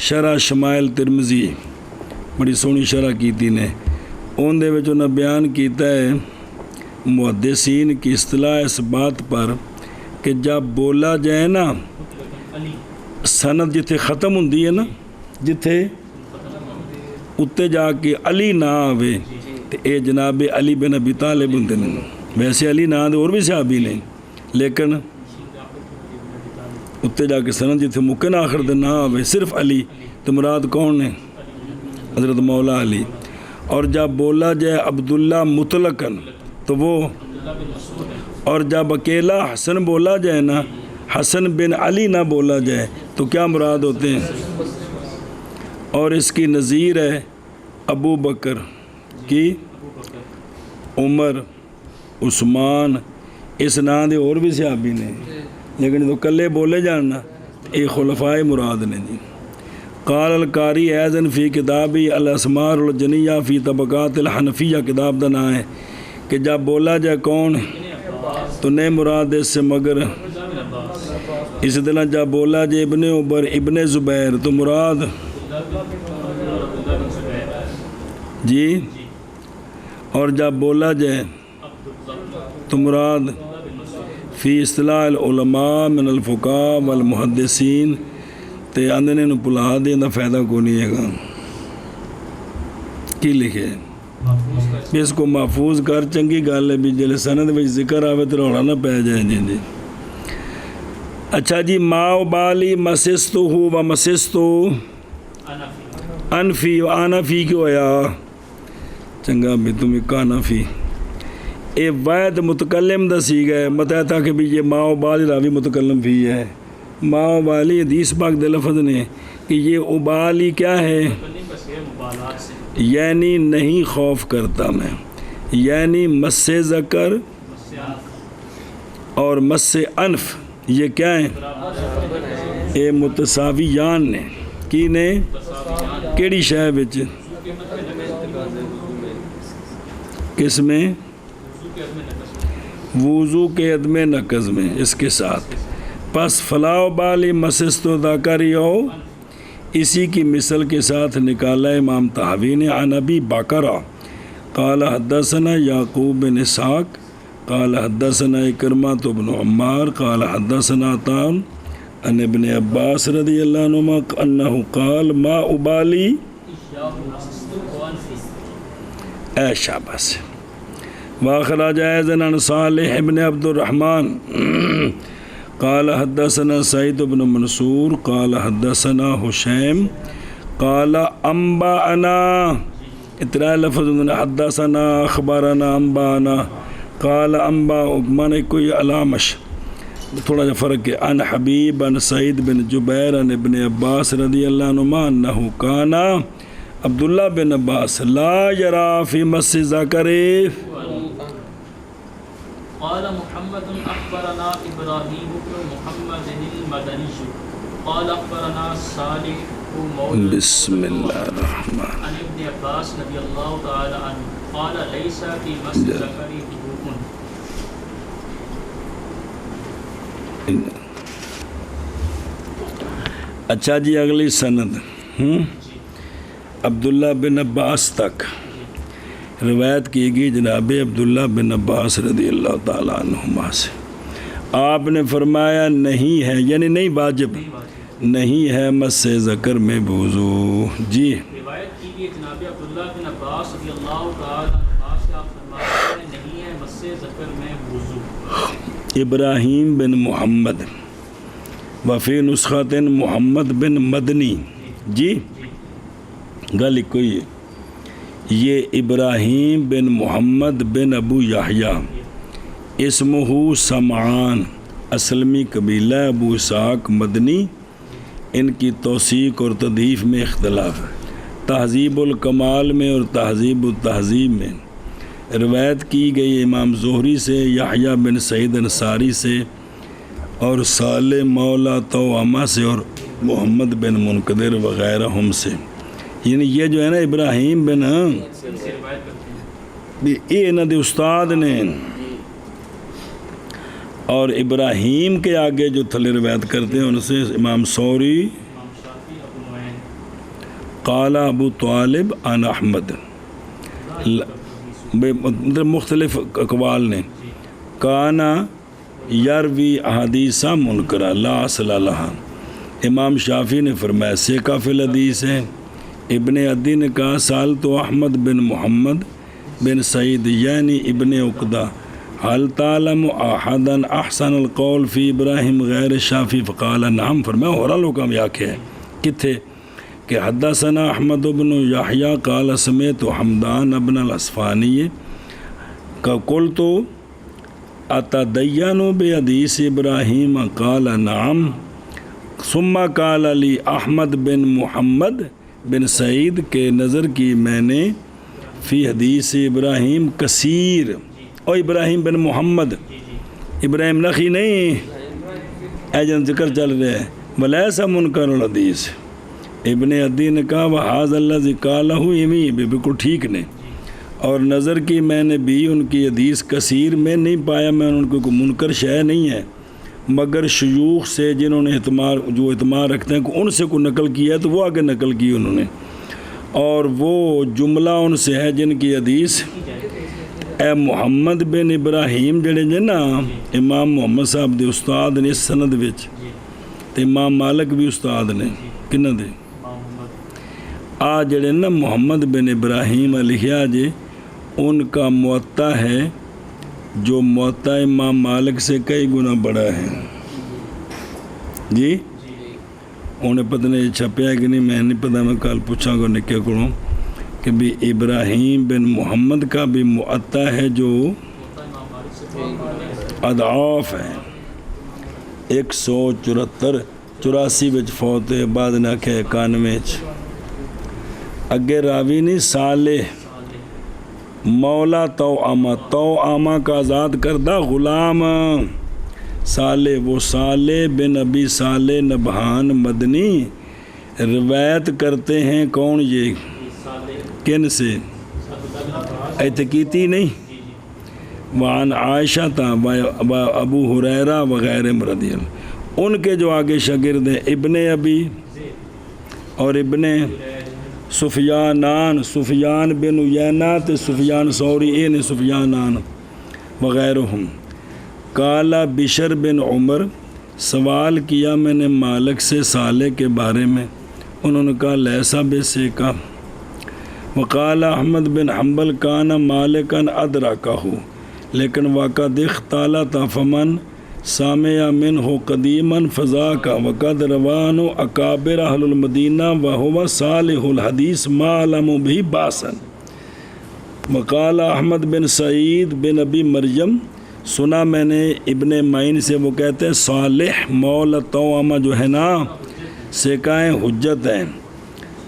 [SPEAKER 1] شرح شمائل ترمذی بڑی سونی شرح کیتی نے، ان دے وچ انہاں بیان کیتا ہے محدثین کی اصطلاح اس بات پر کہ جب بولا جائے نا سند جتھے ختم ہوندی ہے نا، جتھے اتنے جا کے علی نہ آوے تو اے جناب علی بن ابی طالب ہوندے نے. ویسے علی نہ دے اور بھی صحابی نے، لیکن اتنے جا کے سند جتھے ممکن آخر دے نہ آوے صرف علی، تو مراد کون نے؟ حضرت مولا علی. اور جب بولا جائے عبداللہ مطلقاً تو وہ، اور جب اکیلا حسن بولا جائے نا، حسن بن علی نہ بولا جائے تو کیا مراد ہوتے ہیں؟ اور اس کی نظیر ہے ابو بکر کی، عمر، عثمان، اس نام دے اور بھی صحابی نے، لیکن تو کلے بولے جاننا یہ خلفائے مراد نے جی. قال القاری ایزن فی کتابی الاسمار الجنیہ فی طبقات الحنفیہ کتاب دا نام ہے کہ جب بولا جائے کون تو نئے مراد اس سے مگر. اسی طرح جب بولا جائے ابن عمر ابن زبیر تو مراد جی. اور جب بولا جائے تو مراد فی اصطلاح العلماء من الفقہاء والمحدثین تے آندھنے نو پلا دے دا فائدہ کو نہیں ہے گا. کی لکھے اس کو محفوظ کر، چنگی گل ہے بھی جلے سند وچ ذکر آوے تو روڑا نہ پہ جائے جی. اچھا جی، ما بالی مسستو ہو و مسستو انفی و آنفی کیوں آیا؟ چنگا بھی تمہیں کانفی اے واحد متکلم دا سی گئے متعہ تھا کہ بھی یہ ما بالی راوی متکلم فی ہے. ما بالی حدیث پاک دے لفظ نے کہ یہ ابالی کیا ہے، یعنی نہیں خوف کرتا میں، یعنی مس ذکر اور مس انف یہ کیا ہیں؟ اے متساویان نے. کی نے کیڑی شے وچ؟ کس میں؟ وضو کے عدم نقض میں، اس کے ساتھ. پس فلا بالی مسستو ذکری ہو، اسی کی مثل کے ساتھ نکالا امام طحاوی نے. عن ابی بکر قال حدثنا یعقوب بن اسحاق قال حدثنا اکرمۃ بن عمار قال حدثنا عطاء عن ابن عباس رضی اللہ عنہما انہ قال ما ابالی، اے شاباش، وأخرج أيضا عن صالح بن عبد الرحمن قال حدثنا سعيد بن منصور قال حدثنا هشام قال أنبأنا اتنا لفظ حدثنا أخبرنا أنبأنا قال أنبأ من کوئی علامش تھوڑا جا فرق ہے عن حبیب عن سعید بن جبیر عن ابن عباس رضی اللہ عنہما انہو کانا عبداللہ بن عباس لا یرا فی مس ذکر.
[SPEAKER 2] قال محمد أخبرنا إبراهيم بن محمد المدني قال أخبرنا صالح مولى
[SPEAKER 1] بسم اللہ الرحمن
[SPEAKER 2] عن ابن عباس رضي الله تعالى عنه قال ليس في مس ذكر وضوء.
[SPEAKER 1] اچھا جی اگلی سند عبداللہ بن عباس تک روایت کی گئی جناب عبداللہ بن عباس رضی اللہ تعالیٰ عنہما سے. آپ نے فرمایا نہیں ہے یعنی نہیں واجب نہیں ہے مس ذکر میں وضو. جی
[SPEAKER 2] روایت کی گئی جناب عبداللہ بن عباس رضی اللہ تعالیٰ عنہ سے آپ فرماتے ہیں نہیں ہے مس ذکر میں وضو.
[SPEAKER 1] ابراہیم بن محمد وفی نسخت محمد بن مدنی. جی گل کوئی ہے یہ ابراہیم بن محمد بن ابو یحییٰ اسمہ سمعان اسلمی قبیلہ ابو اسحاق مدنی. ان کی توثیق اور تضعیف میں اختلاف ہے. تہذیب الکمال میں اور تہذیب التہذیب میں روایت کی گئی امام زہری سے یحییٰ بن سعید انصاری سے اور صالح مولا توامہ سے اور محمد بن منقدر وغیرہ ہم سے. یعنی یہ جو ہے نا ابراہیم بن یہ انہوں دے استاد نے اور ابراہیم کے آگے جو تھلے روایت کرتے ہیں ان سے امام سوری قال ابو طالب عن احمد مختلف اقوال نے کانا یروی احادیثہ منکرہ لا اصل لہا. امام شافعی نے فرمایا سیکا فی الحدیث ہے. ابن عدی نے کہا سال تو احمد بن محمد بن سعید یعنی ابن عقدہ حل تعلم احدا احسن القول فی ابراہیم غیر شافی فقال نعم. فرمایا اور لوکم یا کہ کتھے کہ حدثنا احمد بن یحییٰ قال سمیت حمدان ابن الاسفانی کا قلت اتدین بحدیث ابراہیم قال نعم ثم قال لی احمد بن محمد بن سعید کے نظر کی میں نے فی حدیث ابراہیم کثیر. اور ابراہیم بن محمد ابراہیم نخی نہیں ایجن ذکر چل رہے ہیں ولیسا منکر الحدیث. ابن عدی نے کہا وحاذ الذی قالہ یمی بالکل ٹھیک نے. اور نظر کی میں نے بھی ان کی حدیث کثیر میں نہیں پایا میں ان کو کوئی منکر شے نہیں ہے مگر شیوخ سے جنہوں نے اعتماد رکھتے ہیں کہ ان سے کوئی نقل کیا ہے تو وہ آگے نقل کی انہوں نے اور وہ جملہ ان سے ہے جن کی حدیث اے محمد بن ابراہیم جڑے جے نا امام محمد صاحب دے استاد نے اس سند وچ تے امام مالک بھی استاد نے کنہ دے جڑے نا محمد بن ابراہیم لکھیا جے ان کا موطا ہے جو موطا امام مالک سے کئی گنا بڑا ہے. جی انہیں پتہ نہیں چھپیا کہ نہیں میں نہیں پتہ میں کل پوچھا گا نکے کروں کہ بھی ابراہیم بن محمد کا بھی موطا ہے جو اضعاف ہے 174 وچ فوت ہے بعد نے آکھے 91 اگے راوی نہیں صالح مولا توامہ کا آزاد کردہ غلام صالح وہ صالح بن ابی صالح نبہان مدنی روایت کرتے ہیں کون یہ کن سے اعتقیتی نہیں وعن عائشہ تا ابو ہریرہ وغیرہ رضی اللہ ان کے جو آگے شاگرد ہیں ابن ابی اور ابن سفیان بن عیینہ سفیان ثوری نے سفیانان وغیرہم. کالا بشر بن عمر سوال کیا میں نے مالک سے صالح کے بارے میں انہوں نے کہا لیسا بے سیکا وقال احمد بن حنبل کان مالکن ادرکہ، لیکن وقد اختلط فمن سامع منہ قدیما فذاک وقد روان اکابر اہل المدینہ وہو صالح الحدیث ما علم بھی باسا۔ وقال احمد بن سعید بن ابی مریم، سنا میں نے ابن معین سے، وہ کہتے ہیں صالح مولا توامہ جو ہے نا سکائیں حجت ہیں۔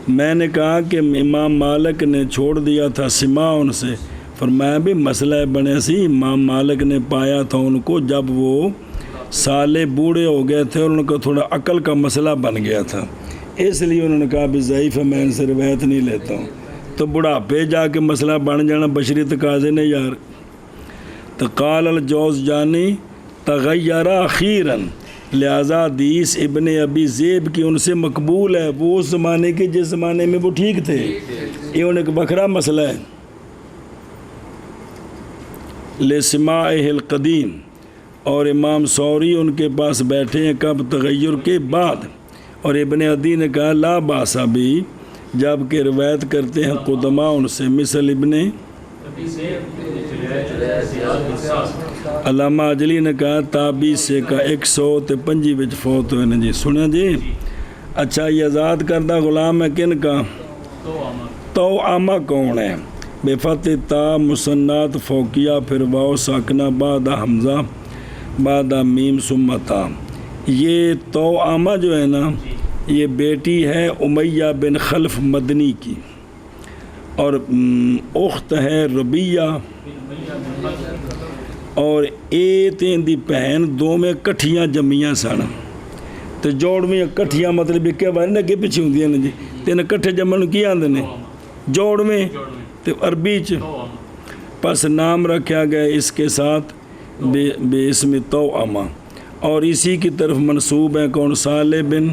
[SPEAKER 1] میں نے کہا کہ امام مالک نے چھوڑ دیا تھا سما ان سے، فرمایا بھی مسئلہ بنے سی، امام مالک نے پایا تھا ان کو جب وہ سالے بوڑھے ہو گئے تھے اور ان کا تھوڑا عقل کا مسئلہ بن گیا تھا، اس لیے انہوں نے کہا بھی ضعیف ہے، میں ان سے روایت نہیں لیتا ہوں۔ تو بڑھاپے جا کے مسئلہ بن جانا بشری تقاضے نے یار۔ تو قال الجوزجانی تغیر اخیراً، لہذا حدیث ابن ابی ذئب کی ان سے مقبول ہے، وہ اس زمانے کے جس زمانے میں وہ ٹھیک تھے، یہ ان ایک بکھرا مسئلہ ہے۔ لسماعہ القدیم، اور امام ثوری ان کے پاس بیٹھے ہیں کب؟ تغیر کے بعد۔ اور ابن عدی نے کہا لا باس بھی، جب کہ روایت کرتے ہیں قدماء ان سے، مثل ابن علامہ اجلی نے کہا تابی سے کا 155 وچ فوت ہوئے نے جی۔ سنیں جی، اچھا یہ آزاد کردہ غلام ہے کن کا؟ توامہ کون ہے؟ بے فتح تا مسنات فوقیہ، پھر واو ساکنہ بعد حمزہ بعد میم ثم تا۔ یہ توامہ جو ہے نا یہ بیٹی ہے امیہ بن خلف مدنی کی، اور اخت ہے ربیہ، اور تین دی بہن دو میں کٹھیاں جمیاں سن، تو جوڑویں کٹھیاں مطلب کہ بارے کے پیچھے ہوندیاں نے جی، تین کٹھے جمن کی آندے نے جوڑویں، تو عربی چ پس نام رکھا گیا اس کے ساتھ بے اسم توامہ، اور اسی کی طرف منسوب ہے کون؟ صالح بن،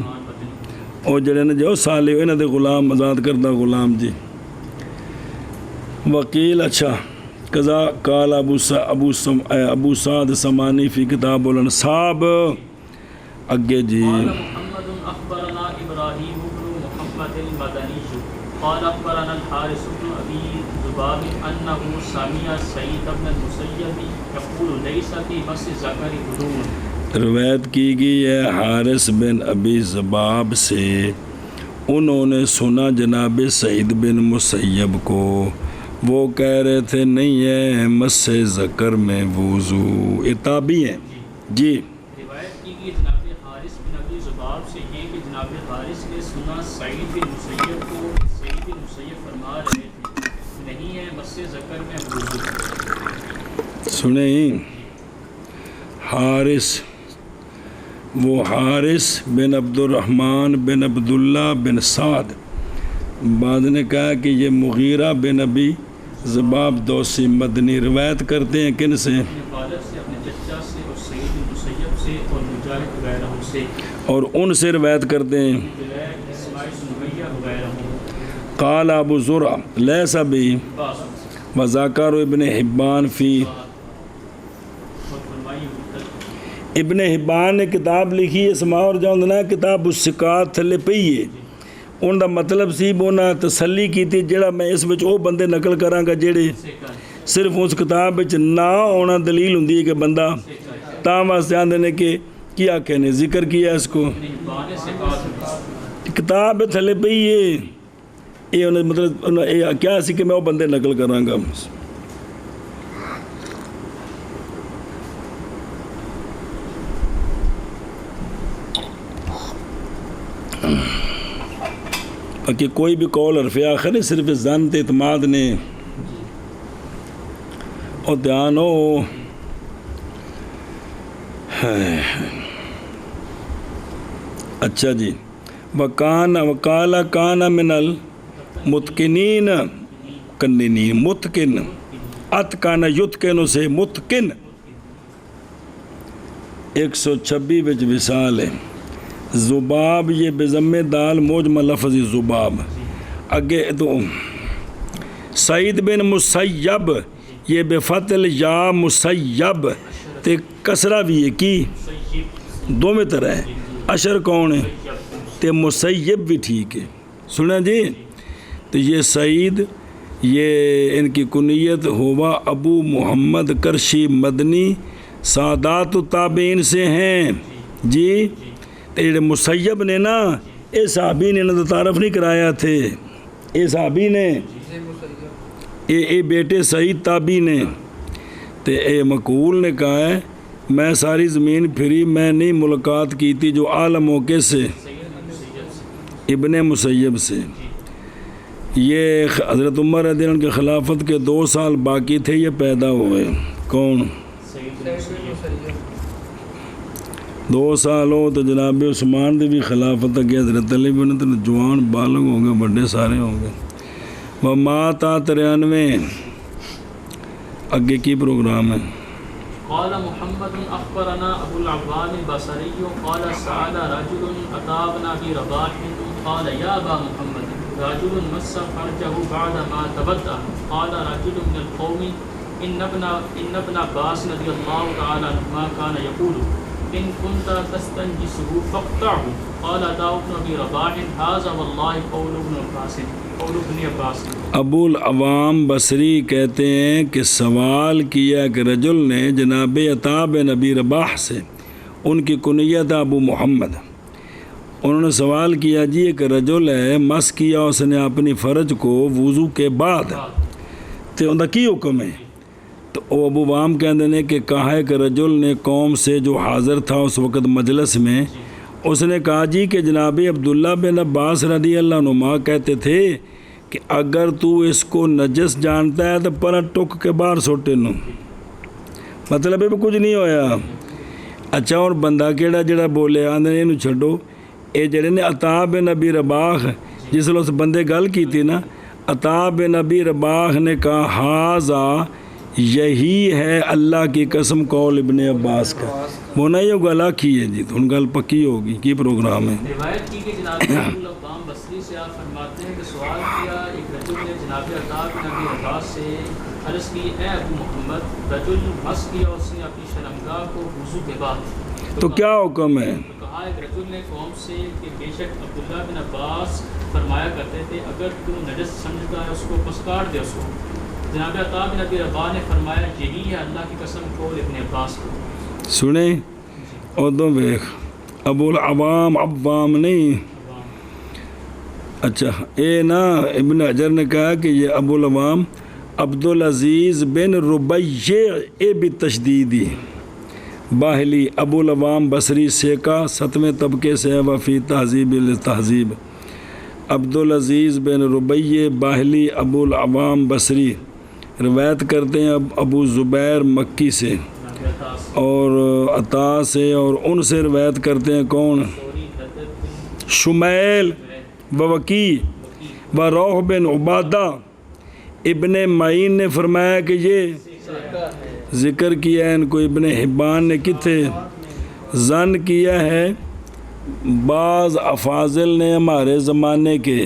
[SPEAKER 1] اور جڑے نے جو صالح انہاں دے غلام آزاد کردہ غلام جی۔ وکیل اچھا قضا قال ابو سعد سمانی فی کتاب الانصاب، اگے جی۔
[SPEAKER 2] محمد اخبرنا ابراہیم بن محمد المدنی قال اخبرنا الحارث بن ابی ذباب انه سمع سعید بن المسیب یقول لیس فی مس الذکر غلو۔
[SPEAKER 1] روایت کی گئی ہے حارث بن ابی ذباب سے، انہوں نے سنا جناب سعید بن مسیب کو، وہ کہہ رہے تھے نہیں ہے مس ذکر میں وضو، یہ تابعی ہیں جی۔
[SPEAKER 2] روایت کی گئی جناب حارث بن ابی ذباب سے یہ کہ جناب حارث نے سنا سعید بن مسیب کو، سعید بن مسیب فرما رہے تھے نہیں ہے مس ذکر میں وضو۔
[SPEAKER 1] سنیں حارث، وہ حارث بن عبد الرحمن بن عبداللہ بن سعد، بعد نے کہا کہ یہ مغیرہ بن ابی ذباب دوسی مدنی، روایت کرتے ہیں کن سے؟
[SPEAKER 2] والد سے، اپنے چچا سے، اور سعید بن مسیب سے، اور مجاہد وغیرہ سے،
[SPEAKER 1] اور ان سے روایت کرتے ہیں
[SPEAKER 2] اسماعیل سمیہ وغیرہ۔
[SPEAKER 1] قال ابو زرع لیس بھی وذکر ابن حبان فی، ابن حبان نے کتاب لکھی اسماء اور جاندنا کتاب الثقات تھلے پئی ہے، ان دا مطلب سی بونا تسلی کی تھی جڑا میں اس وچ او بندے نقل کراں گا جڑے صرف اس کتاب وچ نہ ہونا دلیل ہوندی ہے کہ بندہ تاں واسطے آندے نے کہ کیا کہنے ذکر کیا اس کو، کتاب تھلے پئی ہے، یہ مطلب کیا سی کہ میں وہ بندے نقل کراں گا۔ کہ کوئی بھی قول حرف آخر ہے، صرف ظن تے اعتماد نے، اور دھیان ہو اچھا جی۔ وقال کان من المتقنین، کننین متقن، اتقن یتقن سے متقن، 126 وچ وصال ہے۔ ذباب یہ بضم دال موجم لفظ ذباب، اگے تو سعید بن مسیب یہ بفتح یا مسیب تے کسرہ بھی ہے کی دو میں طرح ہے، اشر کون ہے تے مسیب بھی ٹھیک ہے، سنیں جی۔ تو یہ سعید یہ ان کی کنیت ہوا ابو محمد کرشی مدنی سادات التابعین سے ہیں جی. تیرے مسیب نے نا اے صحابی نے نہ تعارف نہیں کرایا تھے، اے صحابی نے اے بیٹے سعید تابعی نے تے اے مقول نے کہا ہے میں ساری زمین پھری، میں نہیں ملاقات کی تھی جو اعلی موقع سے ابن مسیب سے. یہ حضرت عمر رضی اللہ عنہ کے خلافت کے 2 سال باقی تھے، یہ پیدا ہوئے. کون 2 سال ہو تو جناب عثمان دی بھی خلافت اگے حضرت علی بھی تو جوان بالغ ہو گئے، بڑے سارے ہو گئے. وہ ماتا 93 اگے کی پروگرام ہے.
[SPEAKER 2] قال محمد اخبرنا ابو العوام البصري قال سأل رجل اتى ابن ابي رباح قال يا ابا محمد رجل مس فرجه بعد ما تبدأ قال رجل من القوم ان ابن عباس رضي الله تعالى عنهما كان يقول ان كنت تستنجسه فاقطعه قال داود بن ابي رباح هذا والله قول ابن عباس.
[SPEAKER 1] ابو العوام بصری کہتے ہیں کہ سوال کیا کہ رجل نے جناب عطا بن ابی رباح سے، ان کی کنیت ابو محمد، انہوں نے سوال کیا جی ایک رجل ہے مس کیا اس نے اپنی فرج کو وضو کے بعد تے ان دا کی حکم ہے؟ تو وہ ابو عوام کہتے ہیں کہ کہا ہے کہ رجل نے قوم سے جو حاضر تھا اس وقت مجلس میں، اس نے کہا جی کہ جناب عبداللہ بن عباس رضی اللہ عنہما کہتے تھے کہ اگر تو اس کو نجس جانتا ہے تو پر ٹک کے باہر سوٹے نو، مطلب ہے کچھ نہیں ہویا. اچھا اور بندہ کیڑا جڑا بولے آندے انہوں چھڑو، اے جڑے نے عطا بن ابی رباح جس لئے اس بندے گل کی تھی نا، عطا بن ابی رباح نے کہا ہاذا یہی ہے اللہ کی قسم قول ابن عباس کا. وہ نہ یہ گلا کی ہے جی تو ان گل پکی ہوگی. کی پروگرام ہے؟
[SPEAKER 2] روایت کی کہ جناب ابو العوام بصری سے آپ فرماتے ہیں کہ سوال کیا ایک رجل نے جناب عطا بن ابی رباح سے، عرض کی اے ابو محمد رجل مس کیا اس نے اپنی شرمگاہ کو وضو کے بعد،
[SPEAKER 1] تو کیا حکم ہے؟
[SPEAKER 2] تو کہا ایک رجل نے قوم سے کہ بے شک عبداللہ بن عباس فرمایا کرتے تھے اگر تو نجس سمجھتا ہے اس کو بس کاٹ دے اس کو. جناب عطا بن ابی رباح نے فرمایا یہی ہے اللہ کی قسم قول ابن عباس کو.
[SPEAKER 1] سنیں ادو ویخ ابو العوام عوام نہیں. اچھا اے نا ابن حجر نے کہا کہ یہ ابو العوام عبدالعزیز بن ربیع اے بالتشدیدی باہلی ابو العوام بصری سیکا 7ویں طبقے سے وفی تہذیب التہذیب. عبدالعزیز بن ربیع باہلی ابو العوام بصری روایت کرتے ہیں ابو زبیر مکی سے اور عطا سے، اور ان سے روایت کرتے ہیں کون؟ شمیل و وکی و روح بن عبادہ. ابن معین نے فرمایا کہ یہ ذکر کیا ہے ان کو ابن حبان نے کتنے ظن کیا ہے بعض افاضل نے ہمارے زمانے کے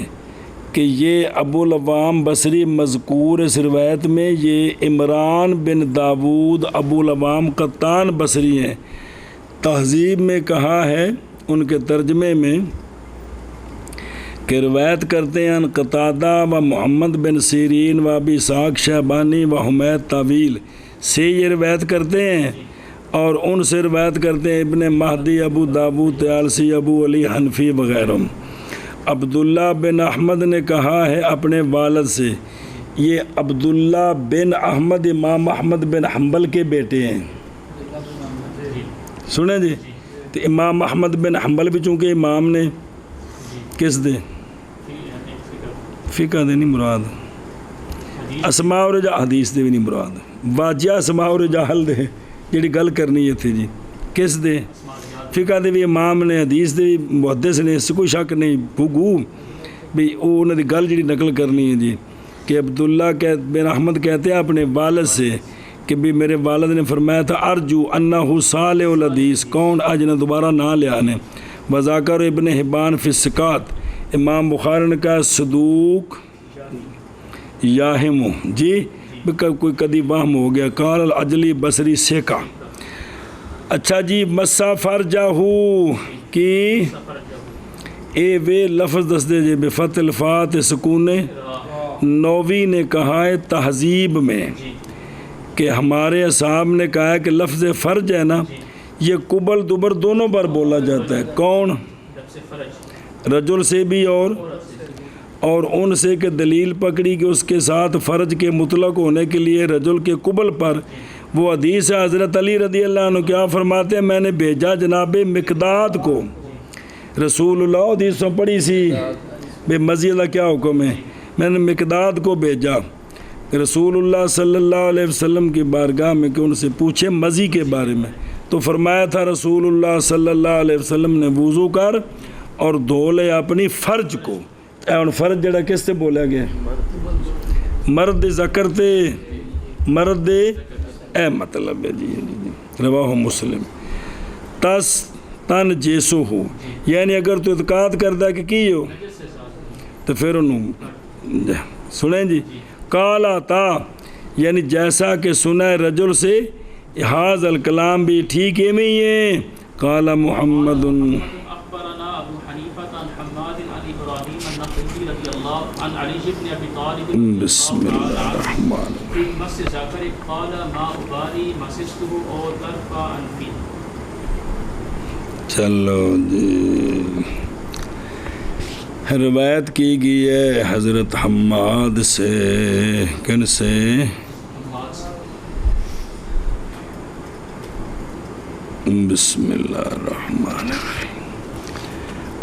[SPEAKER 1] کہ یہ ابو العوام بصری مذکور اس روایت میں یہ عمران بن داود ابو العوام قطان بصری ہیں. تہذیب میں کہا ہے ان کے ترجمے میں کہ روایت کرتے ہیں قتادہ و محمد بن سیرین و ابی اسحاق شیبانی و حمید طویل سے یہ روایت کرتے ہیں، اور ان سے روایت کرتے ہیں ابن مہدی ابو داود طیالسی ابو علی حنفی وغیرہ. عبداللہ بن احمد نے کہا ہے اپنے والد سے، یہ عبداللہ بن احمد امام احمد بن حنبل کے بیٹے ہیں. سنیں جی تو امام احمد بن حنبل بھی چونکہ امام نے کس دے فقہ دے نہیں مراد، اسماء و رجال حدیث دے بھی نہیں مراد، واجہ اسماء و رجال دے جڑی گل کرنی ہے تھی جی کس دے فقہ دے بھی امام نے، حدیث دے بھی محدث نے، اس کوئی شک نہیں بھگو بھی انہوں نے گل جڑی نقل کرنی ہے جی کہ عبداللہ بن احمد کہتے ہیں اپنے والد سے کہ بھی میرے والد نے فرمایا تھا ارجو انہو صالح الحدیث، کون اج نہ دوبارہ نہ لیا نے. وذاکر ابن حبان فی الثقات، امام بخاری نے کہا صدوق یاہم جی کوئی کدی وہم ہو گیا. قال العجلی بصری سیکا. اچھا جی مسا فرجہو کی اے وے لفظ دس دے جی بفتح الفات سکون نووی نے کہا ہے تہذیب میں کہ ہمارے اصحاب نے کہا ہے کہ لفظ فرج ہے نا یہ قبل دبر دونوں بار بولا جاتا ہے. کون؟ رجل سے بھی اور ان سے کہ دلیل پکڑی کہ اس کے ساتھ فرج کے مطلق ہونے کے لیے رجل کے قبل پر وہ حدیث ہے. حضرت علی رضی اللہ عنہ کیا فرماتے ہیں میں نے بھیجا جناب مقداد کو. رسول اللہ حدیث میں پڑھی سی بے مزید کیا حکم ہے. میں نے مقداد کو بھیجا رسول اللہ صلی اللہ علیہ وسلم کی بارگاہ میں کہ ان سے پوچھے مزی کے بارے میں. تو فرمایا تھا رسول اللہ صلی اللہ علیہ وسلم نے وضو کر اور دھو لے اپنی فرج کو. اور فرج جڑا کس سے بولا گیا؟ مرد ذکر تے مرد اے مطلب ہے جی. رواہ مسلم. تس تن جیسو ہو یعنی اگر تو اعتقاد کرتا کہ کی ہو تو پھر انہوں سنیں جی. کالا تا یعنی جیسا کہ سنا رجل سے حاض الکلام بھی ٹھیک ہے میں ہی ہے. قال محمد
[SPEAKER 2] اخبرنا ابو حنیفہ عن حماد عن ابراہیم النخعی رضی اللہ عن علی بن ابی طالب
[SPEAKER 1] بسم اللہ الرحمن
[SPEAKER 2] الرحیم مس ذکر قال ما اباری مسسته او طرف انفی.
[SPEAKER 1] چلو جی. روایت کی گئی ہے حضرت حماد سے. کن سے؟ بسم اللہ الرحمن الرحیم.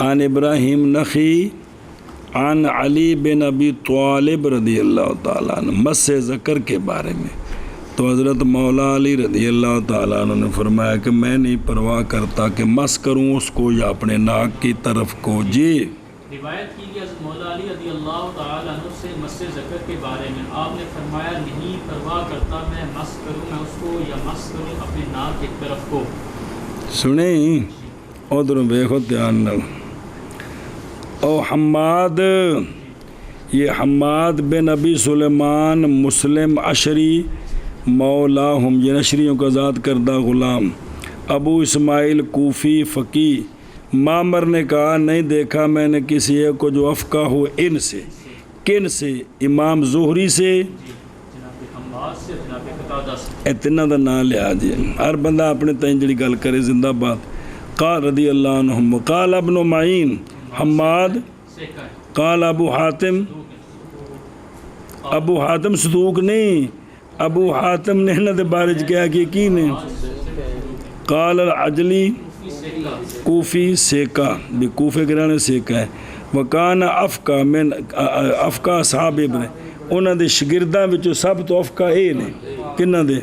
[SPEAKER 1] عن ابراہیم نخعی عن علی بن ابی طالب رضی اللہ تعالیٰ عنہ مس ذکر کے بارے میں. تو حضرت مولا علی رضی اللہ تعالیٰ عنہ نے فرمایا کہ میں نہیں پرواہ کرتا کہ مس کروں اس کو یا اپنے ناک کی طرف کو. جی
[SPEAKER 2] روایت کی گئی حضرت مولا علی رضی اللہ تعالیٰ عنہ سے مس ذکر کے بارے میں آپ نے فرمایا نہیں پرواہ کرتا میں مس کروں میں اس کو یا مس کروں اپنے ناک کی طرف کو.
[SPEAKER 1] سنیں ادھر دیکھو دھیان نہ. او حماد یہ حماد بن ابی سلیمان مسلم عشری مولاہم یہ نشریوں کا ذات کردہ غلام. ابو اسماعیل کوفی فقی. معمر نے کہا نہیں دیکھا میں نے کسی ایک کو جو افقہ ہو ان سے. کن سے؟ امام زہری سے. اتنا دا نام لیا جی ہر بندہ اپنے تئیں جڑی گل کرے زندہ باد. قال رضی اللہ عنہ قال ابن معین حماد قال ابو حاتم. ابو حاتم صدوق نہیں ابو حاتم نے نہ دے بارے کیا کہ کی نے. قال العجلی کوفی سیکا بھی کوفے گرانے سیکا ہے. وکان افقہ من افقہ اصحاب ابن انہاں دے شاگرداں وچوں سب تو افقہ اے نے. کنہاں دے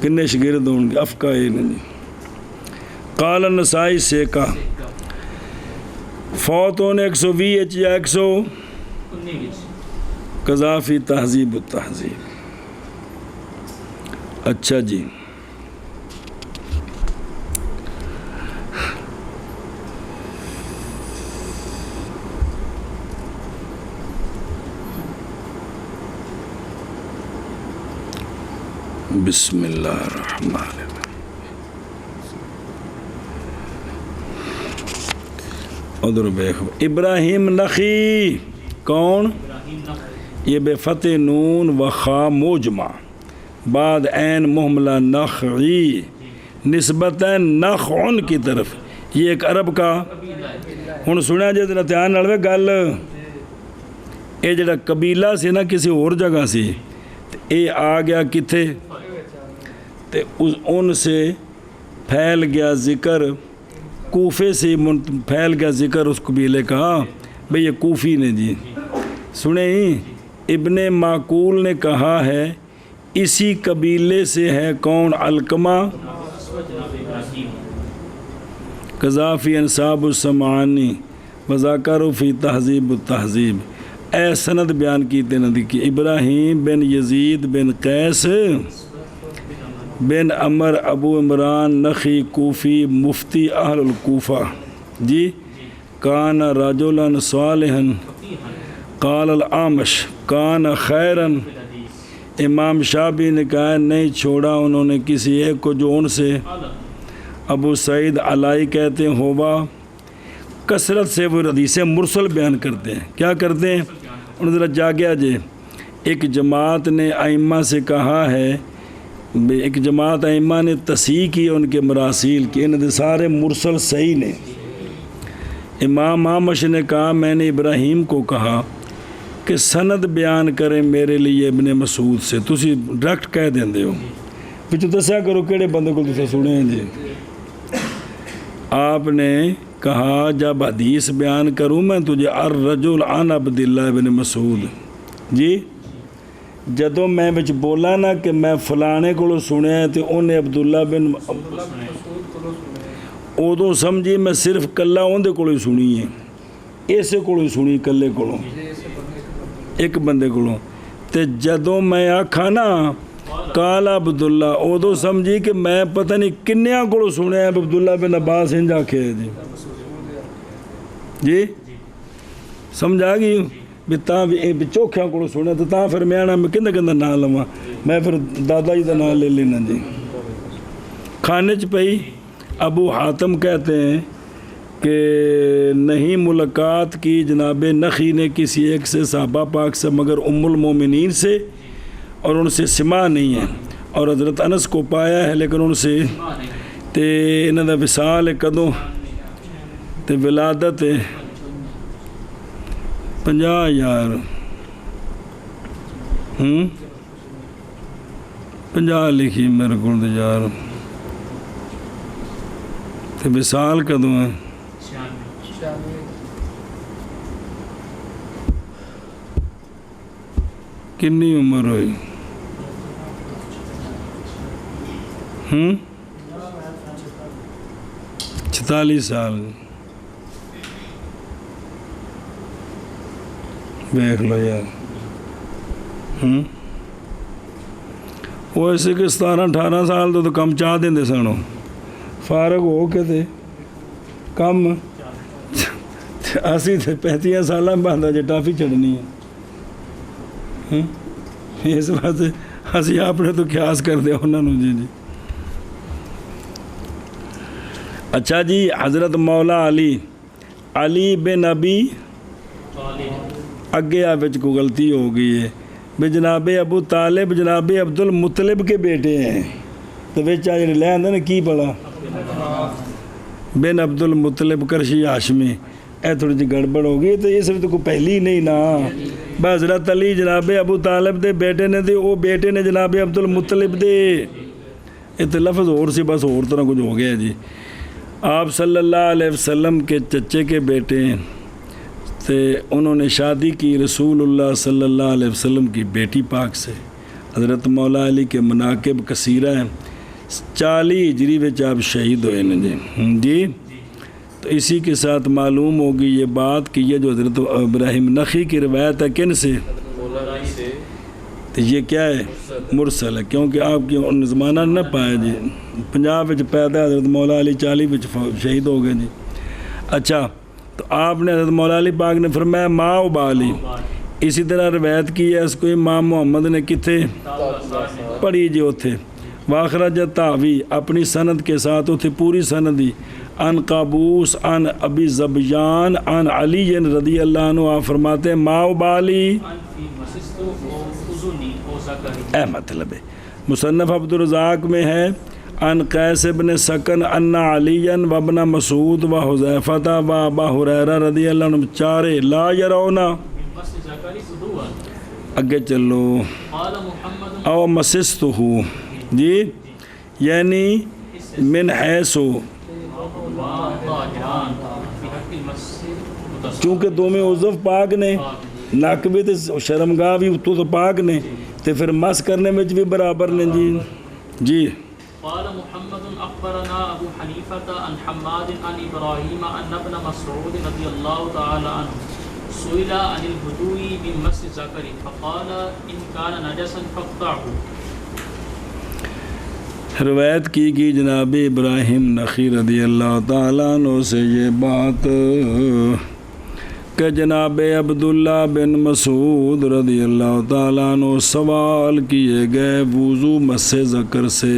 [SPEAKER 1] کنے شاگرد ہون گے؟ افقہ اے نے. قال النسائی سیکا فوت ہونے 120 یا 119 قذافی تہذیب التہذیب. اچھا جی بسم اللہ الرحمن الرحیم. ادھر بیخ ابراہیم نخعی کون؟ یہ بے فتح نون و خا موجمع بعد عین محملہ نخعی نسبتاً نخعن کی طرف. یہ ایک عرب کا ہن سنیا جے ذرا دھیان نال گل. اے جڑا قبیلہ سی نا کسی اور جگہ سی اے آ گیا کتھے تے ان سے پھیل گیا ذکر کوفے سے پھیل گیا ذکر اس قبیلے کا بھئی یہ کوفی نے. جی سنیں ابن معقول نے کہا ہے اسی قبیلے سے ہے کون؟ علقمہ. قذافی انصاب السمعانی وذاکر فی تہذیب التہذیب. اے سند بیان کیتے نہ دیکھی. ابراہیم بن یزید بن قیس بن عمر ابو عمران نخعی کوفی مفتی اہل الکوفہ. جی کان رجلا صالحا قال الاعمش کان خیرا. امام شعبی نے کہا نہیں چھوڑا انہوں نے کسی ایک کو جو ان سے ابو سعید علائی کہتے ہیں ہوا. کثرت سے وہ حدیثیں مرسل بیان کرتے ہیں. کیا کرتے ہیں؟ انہوں ذرا جاگیا جے. ایک جماعت نے ائمہ سے کہا ہے، ایک جماعت ائمہ نے تصحیح کی ان کے مراسیل کی، ان سارے مرسل صحیح نے. امام اعمش نے کہا میں نے ابراہیم کو کہا کہ سند بیان کریں میرے لیے ابن مسعود سے. تسی ڈائریکٹ کہہ دیندے ہو پچھو دسیا کرو کہڑے بندے کو تسے سنے ہیں جی. آپ نے کہا جب حدیث بیان کروں میں تجھے الرجل عن عبداللہ ابن مسعود جی، جدوں میں بچ بولا نا کہ میں فلانے کو سنیا ہے تو انہیں عبداللہ بن ادو سمجھی میں صرف کلا اندے کو سنی ہے، اسے کو سنی کلے کو ایک بندے کو. تے جدوں میں آکھا نا کالا عبداللہ ادو سمجھی کہ میں پتہ نہیں کنیاں کو سنیا ہے. عبداللہ بن عباس انج آکھے جی جی سمجھا گئی بھی تاں بھی چوکھیاں کو سنیا تو تاں پھر میں آنا میں کندہ نام لواں، میں پھر دادا جی دا نام لے لینا جی. کھانے چ پئی ابو حاتم کہتے ہیں کہ نہیں ملاقات کی جناب نخی نے کسی ایک سے صحابہ پاک سے مگر ام المومنین سے، اور ان سے سما نہیں ہے، اور حضرت انس کو پایا ہے لیکن ان سے تے انہاں دا وصال کدوں تے ولادت 50,000 50 لکھی میرے کو تے یار تے وصال کدوں ہے؟ کنی عمر ہوئی؟ 46 سال. دیکھ لو یار. وہ ایسے کہ 17-18 سال تو کم چاہ دیں سنو فارغ ہو کے تھے کم 35 سال باندھا جی ٹافی چڑھنی ہے. اس واسطے اسی اپنے تو قیاس کر دیا انہوں نے جی. اچھا جی حضرت مولا علی بن ابی اگے آپ کو غلطی ہو گئی ہے بھی جناب ابو طالب جناب عبد المطلب کے بیٹے ہیں، تو بچہ جڑے لے آندے نا کی پڑا بن عبد المطلب کرشی ہاشمی، اے تھوڑی جی گڑبڑ ہو گئی. تو یہ صرف تو کوئی پہلی نہیں نا، بس حضرت علی جناب ابو طالب دے بیٹے نے تے وہ بیٹے نے جناب عبد المطلب دے. یہ تو لفظ اور سی بس اور طرح کچھ ہو گیا جی. آپ صلی اللہ علیہ وسلم کے چچے کے بیٹے ہیں، تو انہوں نے شادی کی رسول اللہ صلی اللہ علیہ وسلم کی بیٹی پاک سے. حضرت مولا علی کے مناقب کثیرہ ہیں. 40 ہجری وچ آپ شہید ہوئے نا جی. تو اسی کے ساتھ معلوم ہوگی یہ بات کہ یہ جو حضرت ابراہیم نخی کی روایت ہے کن سے، تو یہ کیا ہے؟ مرسل ہے، کیونکہ آپ کی ان زمانہ نہ پایا جی. 50 وچ پیدا حضرت مولا علی 40 وچ شہید ہو گئے جی. اچھا تو آپ نے حضرت مولا علی پاک نے فرمایا ما ابالی. اسی طرح روایت کی ہے اس کو امام محمد نے کتھے پڑھی جی اتھے واخرج تاوی اپنی سند کے ساتھ اتھے پوری سندی ان قابوس ان ابی زبیان ان علی رضی اللہ عنہ. آپ فرماتے ہیں ما ابالی اے مطلب ہے. مصنف عبد الرزاق میں ہے ان قیس بن سکن ان علی و ابن مسعود و حذیفہ و ابا ہریرہ رضی اللہ عنہ چارے لا یرونا. اگے چلو او مسستہ جی، یعنی من حیثو چونکہ دو میں عضو پاک نے نک بھی تو شرمگاہ بھی تو پاک نے تو پھر مس کرنے میں بھی برابر نے جی. جی
[SPEAKER 2] قال محمد اخبرنا ابو حنیفہ عن حماد عن ابراہیم ان ابن مسعود رضی اللہ تعالی عنہ سئل عن البدو من مس الذکر فقال ان كان نجسا فاقطعه.
[SPEAKER 1] روایت کی گئی جناب ابراہیم نخی رضی اللہ تعالیٰ عنہ سے یہ بات کہ جناب عبداللہ بن مسعود رضی اللہ تعالیٰ عنہ سوال کیے گئے وضو مس ذکر سے.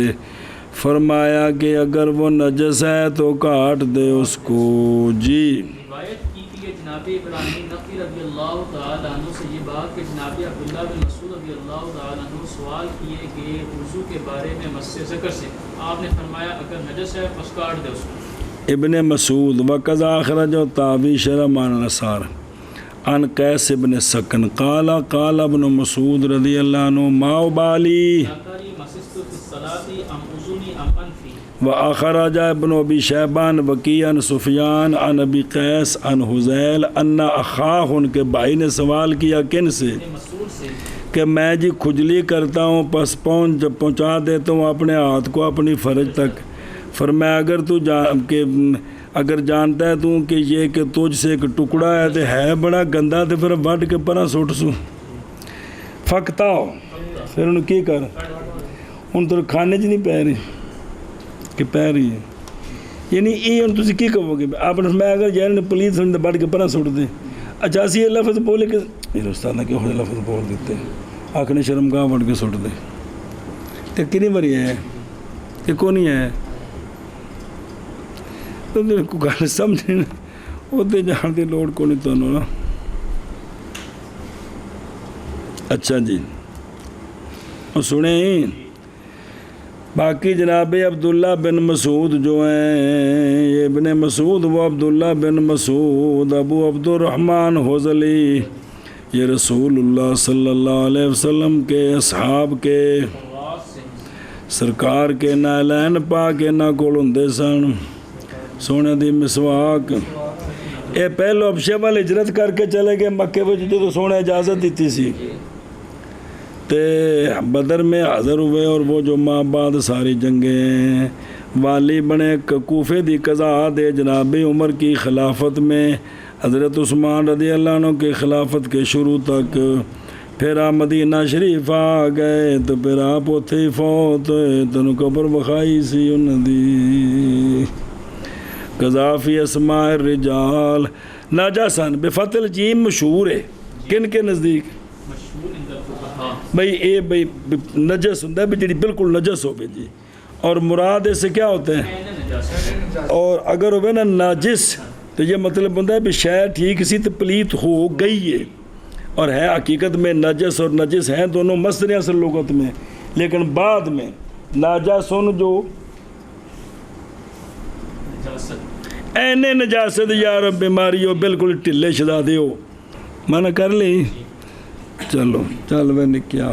[SPEAKER 1] فرمایا کہ اگر وہ نجس ہے تو کاٹ دے اس کو. جی
[SPEAKER 2] جناب ابراہیم نقی رضی اللہ تعالیٰ عنہ سے یہ بات کہ جناب عبداللہ بن مسعود رضی اللہ تعالیٰ عنہ سوال کیے کہ وضو کے بارے میں مس ذکر سے آپ نے فرمایا اگر نجس ہے بس کاٹ دے اس کو.
[SPEAKER 1] ابن مسعود وقضا اخرج تابی شرم عن النصار عن قیس ابن سکن قال قال ابن مسعود رضی اللہ عنہ ما بالی
[SPEAKER 2] ذکری مسست فی الصلاۃ ام اذنی ام انفی.
[SPEAKER 1] وأخرج ابن أبي شيبان وكيع عن سفيان عن أبي قيس عن حذيل أن أخاه کے بھائی نے سوال کیا کن سے
[SPEAKER 2] مسعود سے
[SPEAKER 1] کہ میں جی کھجلی کرتا ہوں پس پہنچا دیتا ہوں اپنے ہاتھ کو اپنی فرج تک. فرمایا اگر جانتا ہے تو کہ یہ کہ تجھ سے ایک ٹکڑا ہے تو ہے بڑا گندا تو پھر وڈ کے پرا سٹ سو فکتا ہو پھر انہوں کی کر ہوں تو کھانے چ نہیں پی رہی کہ پی رہی ہے یعنی یہ ہوں تھی کی کہو گے آپ نے میں اگر جائیں پولیس ہوں بڑھ کے پرا سٹ دے. اچھا اسی یہ لفظ بولے کہ میرے استاد نے کہو لفظ بول دیتے آخنے شرم گاہ بڑھ کے سٹ دے تو کنی باری ہے کہ کون نہیں ہے تو گل سمجھے وہ جان کی لوڑ کو نہیں تمہیں نا. اچھا جی اور سنیں باقی جناب عبداللہ بن مسعود جو ہیں یہ ابن مسعود وہ عبداللہ بن مسعود ابو عبد الرحمن حذلی یہ رسول اللہ صلی اللہ علیہ وسلم کے اصحاب کے سرکار کے نالین پا کے نہ کول ہوندے سن سونے دی مسواک. یہ پہلو ابشے والے ہجرت کر کے چلے گئے مکے میں جو سونے اجازت دیتی سی تے بدر میں حاضر ہوئے اور وہ جو ماں بعد ساری جنگیں والی بنے کوفے دی قضا دے جناب عمر کی خلافت میں حضرت عثمان رضی اللہ عنہ کی خلافت کے شروع تک. پھر آپ مدینہ شریف آ گئے تو پھر آپ اتھے ہی فوت ہوئے تنوں قبر بخائی سی انہوں دی قذافی اسماء الرجال ناجاسن بفتح الجیم مشہور ہے کن کے نزدیک بھئی اے بھئی نجس ہوتا ہے جی بالکل نجس ہو بھئی جی اور مراد اس سے کیا ہوتے ہیں اور اگر ہوئے نا ناجس تو یہ مطلب ہوتا ہے بھی شے ٹھیک اسی تو پلیت ہو گئی ہے اور ہے حقیقت میں نجس اور نجس ہیں دونوں مصدر ہیں اصل لغت میں لیکن بعد میں ناجاسن جو اینے نجاست یار بیماری ہو بالکل ٹلے شدہ دے ہو مانا کر لی چلو چل میں نے کیا